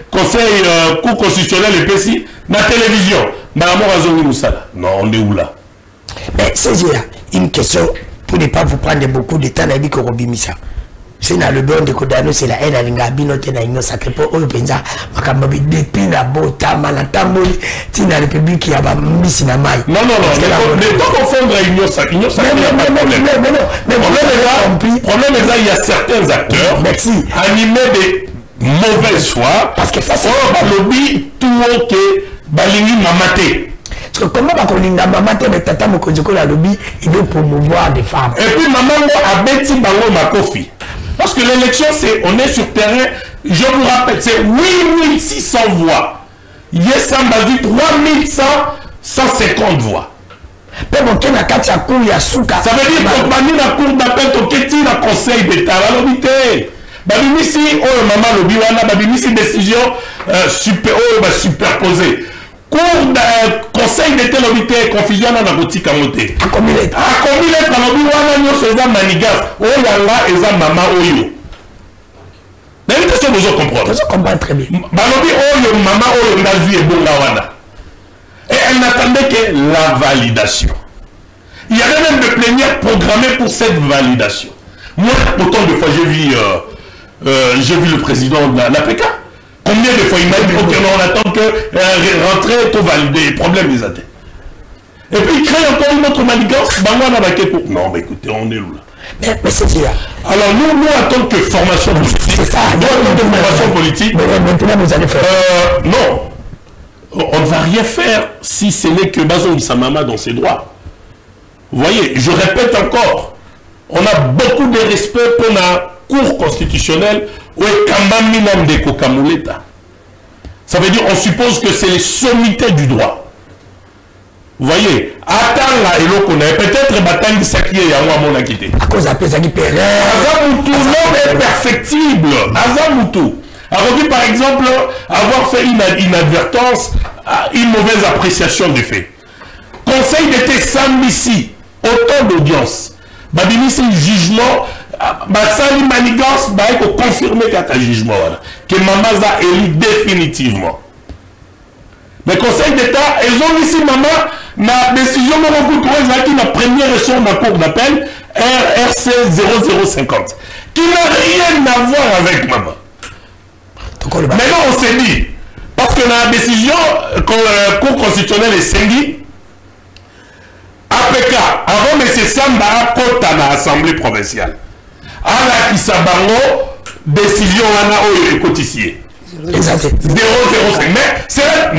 conseil cour constitutionnel et PSI, la télévision. Non, on est où là? Mais c'est une question pour ne pas vous prendre beaucoup de temps, Nabi Korobimisa. C'est dans le bon de Kodano, c'est la haine à l'ingabino, t'es dans sacré pour eux, pensa, Makababi, depuis la bota, Malatamboli, t'es dans la République qui a mis na maille. Non, mais pas confondre Union Sacrée, il y a certains acteurs animés de mauvaise foi, parce que ça c'est le lobby, tout le monde qui est balingi mamaté. Parce que comment on a maman mais tata Mokonjoko la lobby, il veut promouvoir des femmes. Et puis maman a bêti bango makofi. Parce que l'élection, on est sur terrain, je vous rappelle, c'est 8600 voix. Yesam a dit 3150 voix. Ça veut dire que la cour d'appel, tu as le conseil d'État. Babimisi, oh maman lobby, babimisi décision superposée. Conseil d'État lobité confusion dans la boutique à monter. À combien lettres à lobby wana nyoso eza manigas oyo yanga eza mama oyo. Mais une question vous comprendre. Vous comprenez très bien. Balobi oyo mama oyo ndazi ebonga wana. Et elle n'attendait que la validation. Il y avait même des plénières programmées pour cette validation. Moi, autant de fois j'ai vu le président de la PK. Combien de fois il m'a dit, ok, on attend que rentrer, tout valider, problème des athées. Et puis il crée encore une autre manigance, non, mais écoutez, on est où là? Mais c'est ça. Alors nous, en tant que formation politique, c'est ça, formation politique, maintenant vous allez faire. Non, on ne va rien faire si ce n'est que Bazoum Samama dans ses droits. Vous voyez, je répète encore, on a beaucoup de respect pour la Cour constitutionnelle. Ça veut dire on suppose que c'est les sommités du droit. Vous voyez, attends là et l'on connaît peut-être bataille de Sakié et Yawamon a quitté. À cause de ça qui perd. Azamoutou, l'homme est perfectible. Azamoutou. Alors par exemple, avoir fait une inadvertance, une mauvaise appréciation des faits. Conseil d'État Sambisi, autant d'audience. Babini c'est un jugement. Basali manigance va confirmer qu'un jugement que maman a élu définitivement. Le Conseil d'État, ils ont ici maman la décision de la première échelon de la cour d'appel RRC 0050 qui n'a rien à voir avec maman. Maintenant on s'est dit parce que la décision cour constitutionnelle est saisie APK avant M. Samba a côté à l'Assemblée provinciale. À la Kisabango, décision wana oyo écotissier. 005. Mais c'est là,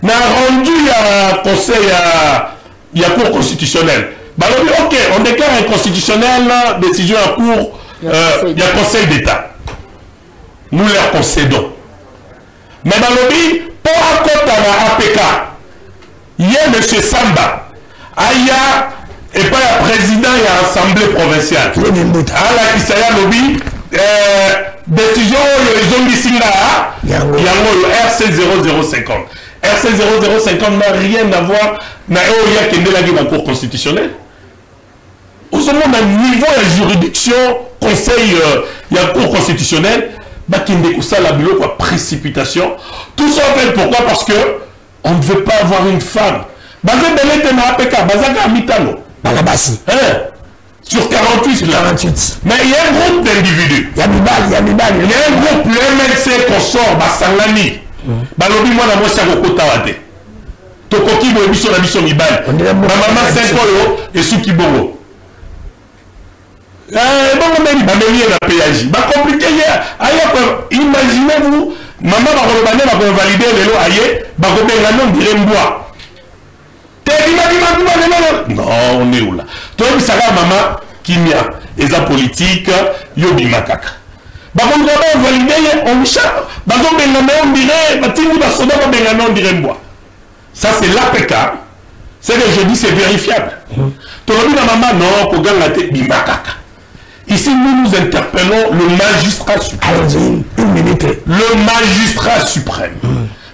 n'a rendu à conseil il y a cour constitutionnelle. Bah, ok, on déclare inconstitutionnel, décision à cour, il y a conseil d'État. Nous leur concédons. Mais dans le pays, pour un compte à la APK, il y a M. Samba, Aya, et pas le président et l'Assemblée provinciale. À la Kisaya Lobby, décision, ils ont dit RC 0050. RC 0050 n'a rien à voir avec la Cour constitutionnelle. Au moment d'un niveau de juridiction, conseil, il y a Cour constitutionnelle, la précipitation. Tout ça fait pourquoi? Parce que on ne veut pas avoir une femme. Sur 48, mais il y a un groupe d'individus. Il y a un groupe, le MLC qu'on sort, Bassangani. Balobi moi na moi ça kokota wate. Tokoki bo biso na biso mibali. Maman 5 euros et suki bongo. Bongo meri ba meri na péage. Ba compliqué ya. Imaginez-vous, maman ba kolobane ba ko valider lelo aye, ba ko benga non dirembois. Non, on est où là? Toi, tu sais, maman, Kimia, et la politique, Yobi Makaka. Bah, on va valider, on chante. Bah, on dirait, moi. Ça, c'est l'APK. C'est que je dis, c'est vérifiable. Tu as dit à maman, non, pour gagner la tête, Bimakaka. Ici, nous nous interpellons le magistrat suprême. Une minute. Le magistrat suprême.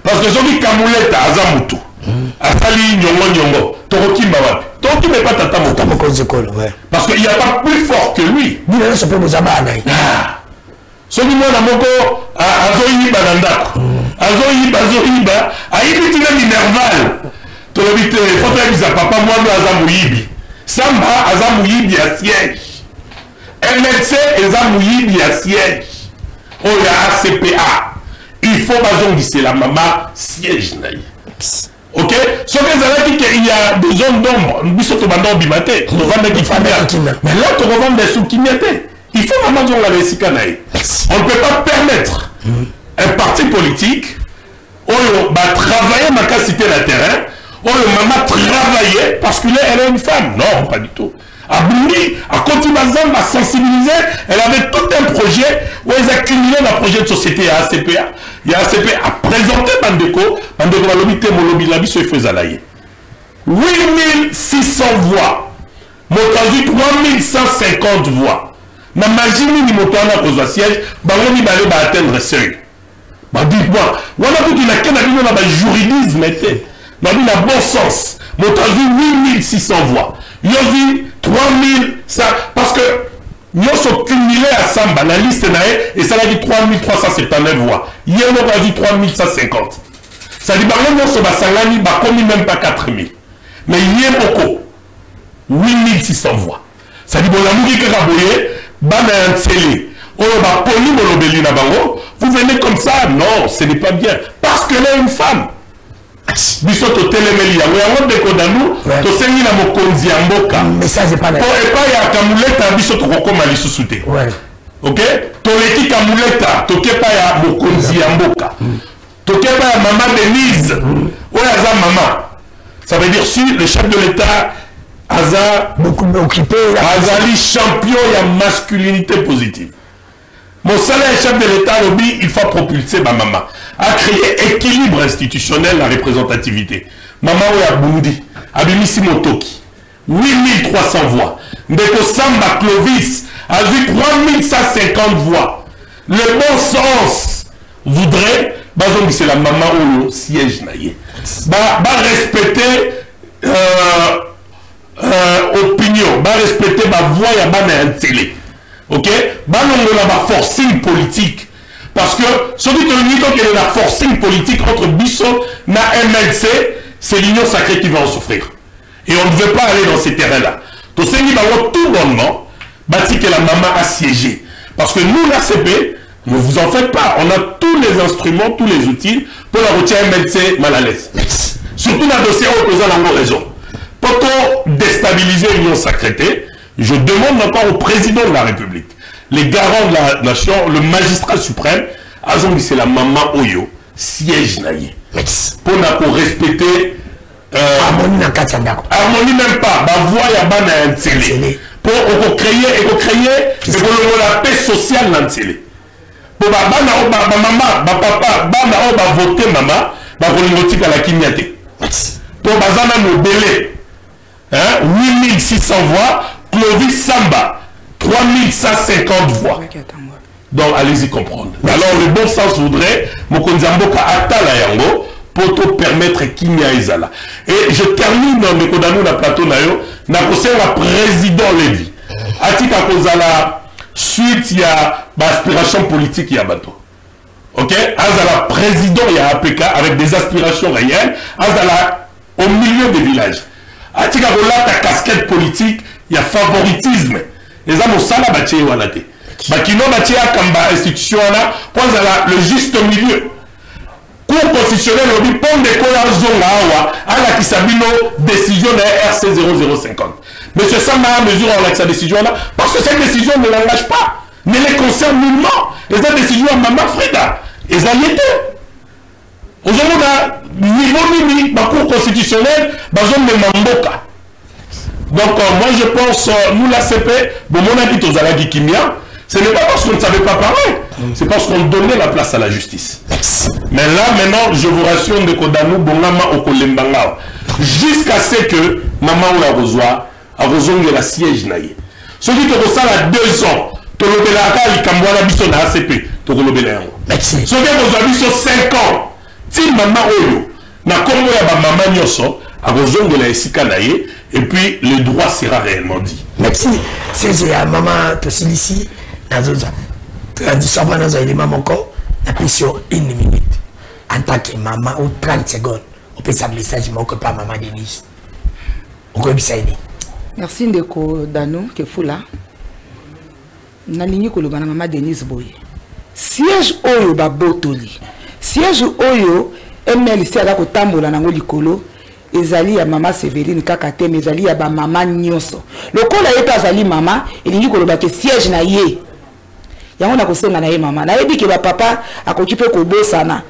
Parce que j'ai dit Kamoulette à Azamutu. Asali Nyongo, Torokimba wapi. Torokimba n'est pas Tata Moko. Parce qu'il n'y a pas plus fort que lui. Celui moi na moko Azoyiba Nandako. Azoyiba, Ayibitina Minerval. tolobi te photo ya papa mwando aza moyibi Samba aza moyibi ya siège MLC eza moyibi ya siège oyo ACPA il faut bazongisa la maman siège na ye ok ce que ezalaki que il y a des zones d'ombre biso tobanda obima te tovandaki kimia mais là tovanda sous kimia te il faut maman zonga na esika na ye on ne peut pas permettre un parti politique oyo travailler makasi te na terrain oyo maman travailler parce qu'elle est une femme non pas du tout Abouli a continué à sensibiliser. Elle avait tout un projet où elle a cumulé un projet de société à ACPA. Il y a ACPA a présenté Bandeko la lobité Molobi la biso faisait la 8600 voix. Motazu 3150 voix. Na majini ni motana cause siège, bango ni balé ba atteindre seuil. Ba dis-moi, wana tout il a kena bino na ba juridisme était. Na bi na bon sens. Motazu 8600 voix. Yozi 3000 ça parce que nous sommes cumulés à Samba la liste et ça a dit 3379 voix. Hier on a dit 3150. Ça dit bah nous sommes basangani bah comme même pas 4000. Mais hier beaucoup 8600 voix. Ça dit bon la mouki karaboye bah na ntélé. On va poli molobeli na bango. Vous venez comme ça non, ce n'est pas bien parce qu'elle est une femme. Biso to telemeli yango yango ndeko dalu to sengi na mokonzi ya mboka message pas là po epa ya kamuleta biso to kokoma lisusu te ok to leki kamuleta to kepa ya mokonzi ya mboka to kepa ya maman Denise oya za maman ça veut dire si le chef de l'état aza beaucoup occupé azali champion ya masculinité positive. Mon salaire chef de l'État, il faut propulser ma maman. A créer équilibre institutionnel, la représentativité. Maman ou Burundi, Abimisi Motoki, 8300 voix. Ndeko Samba Clovis a vu 3150 voix. Le bon sens voudrait, c'est la maman ou le siège naïe. Respecter opinion, respecter ma voix et ma télé. Ok, on a la forcing politique parce que ce qui est la forcing politique entre Bissot et MLC, c'est l'union sacrée qui va en souffrir. Et on ne veut pas aller dans ces terrains-là. Donc c'est tout bonnement, que la maman a siégé. Parce que nous, l'ACP, ne vous en faites pas. On a tous les instruments, tous les outils pour la retirer MLC mal à l'aise. Surtout dans le dossier opposant la raison. Pour déstabiliser l'union sacrée, je demande encore au président de la République, les garants de la nation, le magistrat suprême, c'est la maman Oyo, siège naïe. Pour respecter harmonie même pas, ma voix y a ban télé. Pour créer la paix sociale dans télé. Pour maman, papa, voter maman, à la kimyate. Pour bazana nos délais, 8600 voix. Clovis Samba, 3150 voix. Donc, allez-y comprendre. Alors, le bon sens voudrait, Mokonzamboka Atala Yango, pour te permettre Kimia Ezala. Et je termine dans le Kodanou, la plateau Nayo, n'a posé la président Lévi. Atika Kozala, suite, il y a aspiration politique, il y a bateau. Ok? Azala, président, il y a APK, avec des aspirations réelles. Azala, au milieu des villages. Atika Kola, ta casquette politique, il y a favoritisme. Les hommes au sala baché walate. Bakino baché à Kamba institution là, pour le juste milieu. Cour constitutionnel au pont de Kola Zonga à la Kisabino décision de RC 0050. Monsieur Samba a mesure avec sa décision là, parce que cette décision ne l'engage pas, ne les concerne nullement. Et cette décision à Maman Frida, et ça y était. Aujourd'hui, niveau mini, la Cour constitutionnelle, bazon de Mamboka. Donc, moi je pense, nous l'ACP, bon, mon avis, aux Alagi Kimia, ce n'est pas parce qu'on ne savait pas parler, c'est parce qu'on donnait la place à la justice. Mais là, maintenant, je vous rassure de Kodanou, Bongama Okolembanga, jusqu'à ce que Maman ou la reçoit, a reçu la siège naïe. Ce qui te reçoit à 2 ans, tu le belaka, il camboua biso na ACP, tu le belaka. Ce qui te reçoit biso 5 ans, si Maman Oyo, na Congo ya ba Maman Nyoso, a reçu la esika naïe, et puis le droit sera réellement dit. Merci. C'est à maman Tosilisi, tu as dit ça dans un élément encore, la question 1 minute. En tant que maman, ou 30 secondes, opesa message moko pa maman Denise okobisa ini. Merci ndeko Dano Kefula. Nalingi koloba na maman Denise boye. Siège oyo babotoli. Siège oyo MLC ala kotambola nango likolo ezali ya maman Sévérine kaka te mais ezali ya ba maman nyonso. Lokola yeto azali maman elingi koloba ke siège na ye. Yango na kosenga na ye maman. Na yebi ke ba papa akokipe kobosana.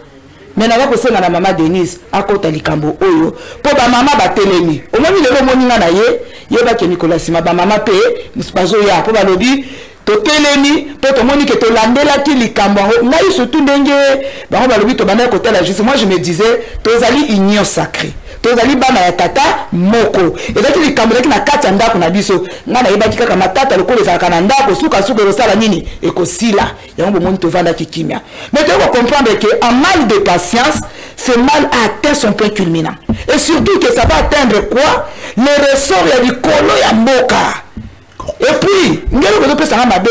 Mais na kosenga na maman Denise akota likambo oyo po ba maman batelemi. Omoni lelo moninga na ye yeba ke Nicolas Sima ba maman pe muspazo ya po balobi to telemi po to moni ke to landela ki likambo ngai surtout ndenge bango balobi to bana ko tela juste moi je me disais to zali union sacrée to zali bana ya tata moko ezaki likambo leki na kati ya ndako na biso nga na yeba kaka matata lokolo ezalaka na ndako suka ekosala nini ekosila yango bomoni tovanda kikimia mais tu vas comprendre que en mal de patience ce mal a atteint son point culminant et surtout que ça va atteindre quoi le ressort ya likolo ya mboka. Et puis,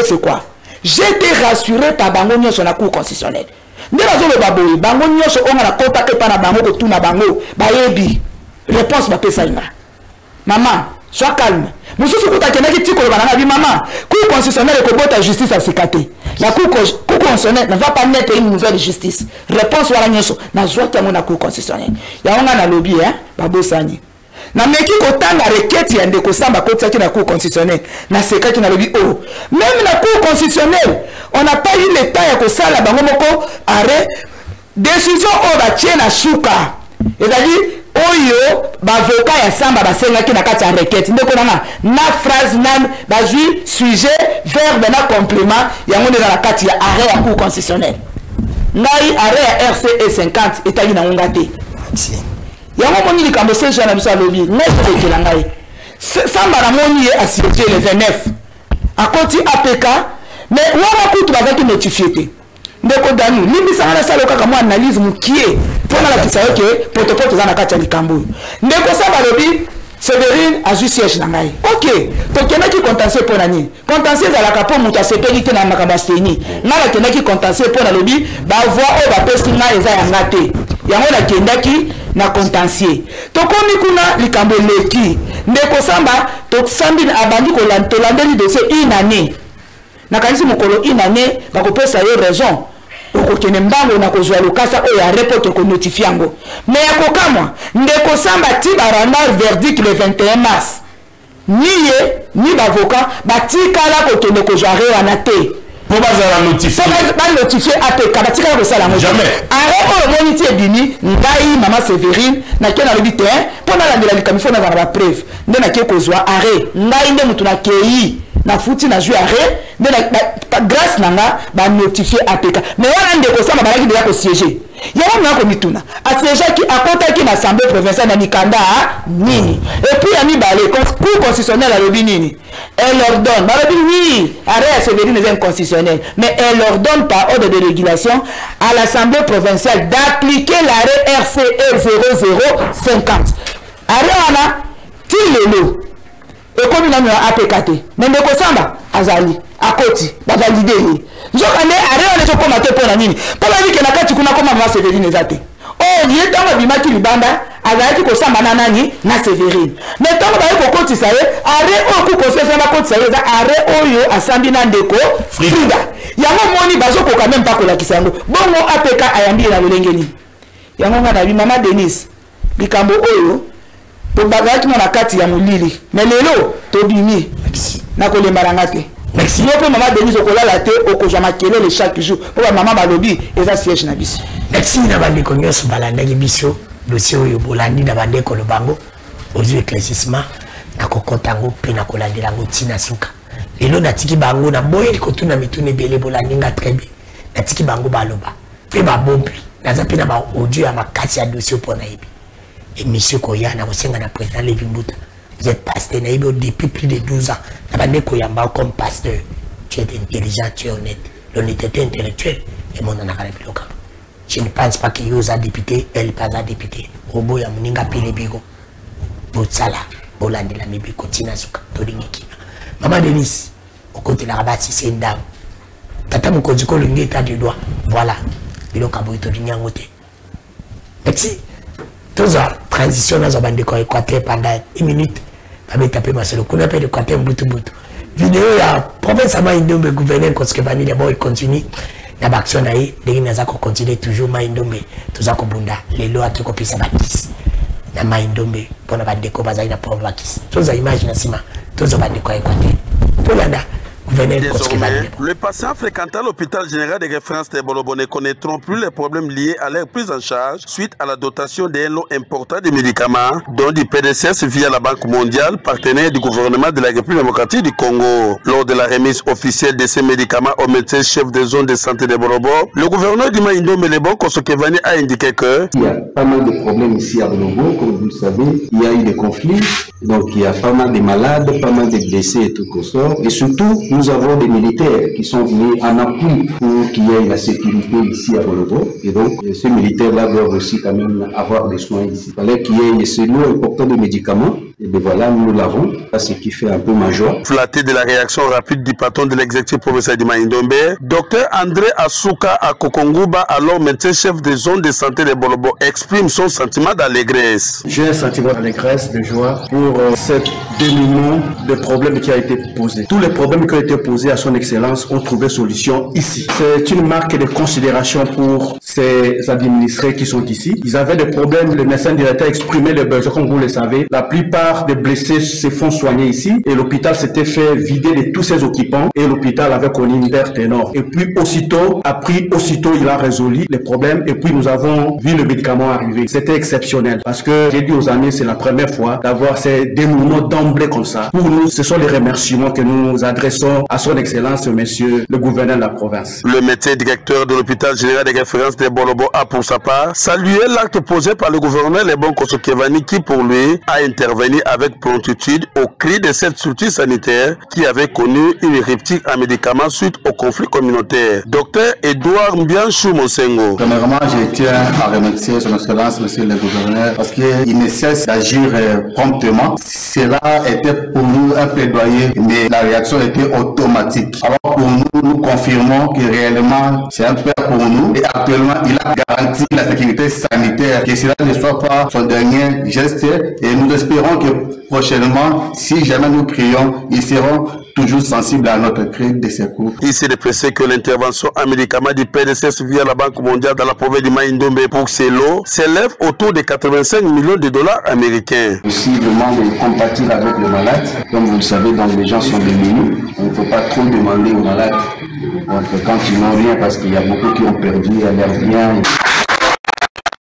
c'est quoi? J'étais rassuré par Bango sur la cour constitutionnelle. Nous avons le babou, Bango sur on a contacté par la Bango, tout na Bango, Bayebi. Réponse ma pesaïna. Maman, sois calme. Nous sommes contactés avec Tiko Banana, maman. Cour constitutionnelle et que ta justice a sécaté. La cour constitutionnelle ne va pas mettre une nouvelle justice. Réponse à la nyoso. Na joie que la cour constitutionnelle. Il y a un lobby, hein, Babo Sani. Na meki kotanga requête ya ndeko samba kotsaki na cour constitutionnelle na sekaki na lobi oh même la cour constitutionnelle on n'a pas eu le temps ya kosala bango moko arrêt décision o ba tie na suka ezali oyo ba avocat ya samba basengaki na kati ya requête ndeko na phrase nam bazui sujet verbe na complément yango ndeka na kati ya arrêt ya cour constitutionnelle ngai arrêt ya RCE 50 etali na ngonga te. Yango moni likambo se jana biso alobi nefe ke langai samba na moni a siéger le 29 a koti APK mais wana kutu bazaki notifié te ndeko Danu limbisa na sala kaka mo analyse mukie pona la kisayo ke protocole za na kati ya likambo ndeko samba alobi Sévérine a ju siège na ngai OK to kenaki contentieux pona ni contentieux za la kapo muta sepeli te na makamba seni na la kenaki contentieux pona lobi ba voix o ba pesi na eza ya ngate yango na kendaki na contentieux to komi kuna likambo leki ndeko samba to sambi abandi ko landeli dossier une année na kanisi mokolo une année ba ko pesa yo raison okokene mbango na kozwa lokasa o ya report ko notifiango mais akokamwa ndeko samba ti baranda verdict le 21 mars ni bavocat batikala ko tene ko jare wana te pour bazala notifier ba notifier APK batikala ko sala mo jamais arrêt o moni ti ebini ngai maman Sévérine na kena le bité pour na landela likamifo na ba preuve nde na ke kozwa arrêt ngai nde mutu na kei na futi na jouer arrêt nde na grâce nanga ba notifier APK mais wana ndeko samba balaki déjà ko siéger yango na ko mituna a siéger qui a contacté l'Assemblée provinciale na Mikanda nini et puis ami balé cour constitutionnelle a lobi nini elle ordonne ba lobi oui arrêt Sévérine est inconstitutionnel mais elle ordonne par ordre de régulation à l'Assemblée provinciale d'appliquer l'arrêt RCE 0050 arrêt wana tilelo et comme il a mis APKT mais ndeko samba azali akoti ba valider ni njoka ne arrêt on est comme pour la nini pour la vie que na kati kuna comme maman Sévérine ezate oh il est dans bimaki libanda azali ko samba na nani na Sévérine mais tant ba ko koti sa ye arrêt o ku ko sesa na koti sa ye za arrêt oyo asambi na ndeko Frida yango moni bazo ko quand même pas ko la kisango bongo APK ayambi na lolengeni yango ngana bi maman Denise likambo oyo to bagaki na kati ya mulili mais lelo to bimi na ko lembaranga te merci beaucoup maman Denise ko la te o ko jama kelele chaque jour pour maman balobi eza siège na biso merci na bande ko nyoso balanda ki biso dossier oyo bolandi na bande ko lobango ozu éclaircissement na kokotango pe na kolandela ngo tina suka lelo natiki bango na boye ko tuna mitune bele bolandi nga très bien natiki bango baloba pe ba bombi naza pe na ba audio ya makasi ya dossier pona yebi et monsieur Koyana Kosenga na président Lévi Mbuta vous êtes pasteur naïbe depuis plus de 12 ans nabande Koyamba comme pasteur tu es intelligent tu es honnête l'honnêteté intellectuelle et mon anakala biloka je ne pense pas qu'il y ait un député elle pas un député robo ya muninga pile bigo botsala bolandela mibiko tina suka tolingi kina maman Denise au côté la rabati c'est une dame tata mukonzi ko lingi ta du doigt voilà biloka boy tolingi ngote merci Tous en transition dans un décor équateur pendant 1 minute. Je vais taper ma seule. On a fait l'équateur Mbutu. Vidéo, il y a province à Maïndombe, gouverneur, quand ce vanille d'abord, il continue. La action d'ailleurs, les gens qui continuent toujours Maïndombe, tout ça comme bunda. Les lois qui copient ça bâtisse. Na Maïndombe, pour la déco, bazaï na pauvre bâtisse. Tous les images na cima, tous les décor équateur. Pour l'anda. Désormais, les patients fréquentant l'hôpital général de référence de Bolobo ne connaîtront plus les problèmes liés à leur prise en charge suite à la dotation d'un lot important de médicaments, dont du PDCS via la Banque mondiale, partenaire du gouvernement de la République démocratique du Congo. Lors de la remise officielle de ces médicaments au médecin chef de zone de santé de Bolobo, le gouverneur du Maïndombe, le bon Kosokevani, a indiqué que il y a pas mal de problèmes ici à Bolobo, comme vous le savez, il y a eu des conflits, donc il y a pas mal de malades, pas mal de blessés et tout consort, et surtout, nous avons des militaires qui sont venus en appui pour qu'il y ait la sécurité ici à Bolobo. Et donc, ces militaires-là doivent aussi quand même avoir des soins ici. Il fallait qu'il y ait ce lot important de médicaments. Et bien voilà, nous l'avons. C'est ce qui fait un peu ma joie. Flatté de la réaction rapide du patron de l'exécutif provincial du Maïndombe, Dr André Asuka Akokonguba, alors médecin-chef de zone de santé de Bolobo, exprime son sentiment d'allégresse. J'ai un sentiment d'allégresse, de joie pour cette dénouement de problèmes qui a été posé. Tous les problèmes qui ont été posés à son excellence ont trouvé solution ici. C'est une marque de considération pour ces administrés qui sont ici. Ils avaient des problèmes, le médecin directeur exprimait les besoins, comme vous le savez. La plupart des blessés se font soigner ici et l'hôpital s'était fait vider de tous ses occupants et l'hôpital avait connu une perte énorme. Et puis aussitôt, il a résolu les problèmes et puis nous avons vu le médicament arriver. C'était exceptionnel parce que j'ai dit aux amis, c'est la première fois d'avoir ces dénouements d'emblée comme ça. Pour nous, ce sont les remerciements que nous adressons à son excellence, monsieur le gouverneur de la province. Le médecin directeur de l'hôpital général de référence de Bolobo a pour sa part salué l'acte posé par le gouverneur Lebon Kosokevani qui pour lui a intervenu avec promptitude au cri de cette structure sanitaire qui avait connu une rupture en médicaments suite au conflit communautaire. Docteur Edouard Mbianchou Monsengo. Premièrement, je tiens à remercier son excellence, monsieur le gouverneur, parce qu'il ne cesse d'agir promptement. Cela était pour nous un plaidoyer, mais la réaction était automatique. Alors pour nous, nous confirmons que réellement c'est un père pour nous et actuellement il a garanti la sécurité sanitaire, que cela ne soit pas son dernier geste et nous espérons que prochainement, si jamais nous prions, ils seront toujours sensibles à notre cri de secours. Il s'est déplacé que l'intervention en médicaments du PDCS via la Banque mondiale dans la province du Maïndombe pour ces lots s'élève autour de 85 millions de dollars américains. Aussi, demande de compatir avec le malade. Comme vous le savez, donc les gens sont démunis. On ne faut pas trop demander aux malades. Donc, quand ils n'ont rien, parce qu'il y a beaucoup qui ont perdu leurs biens.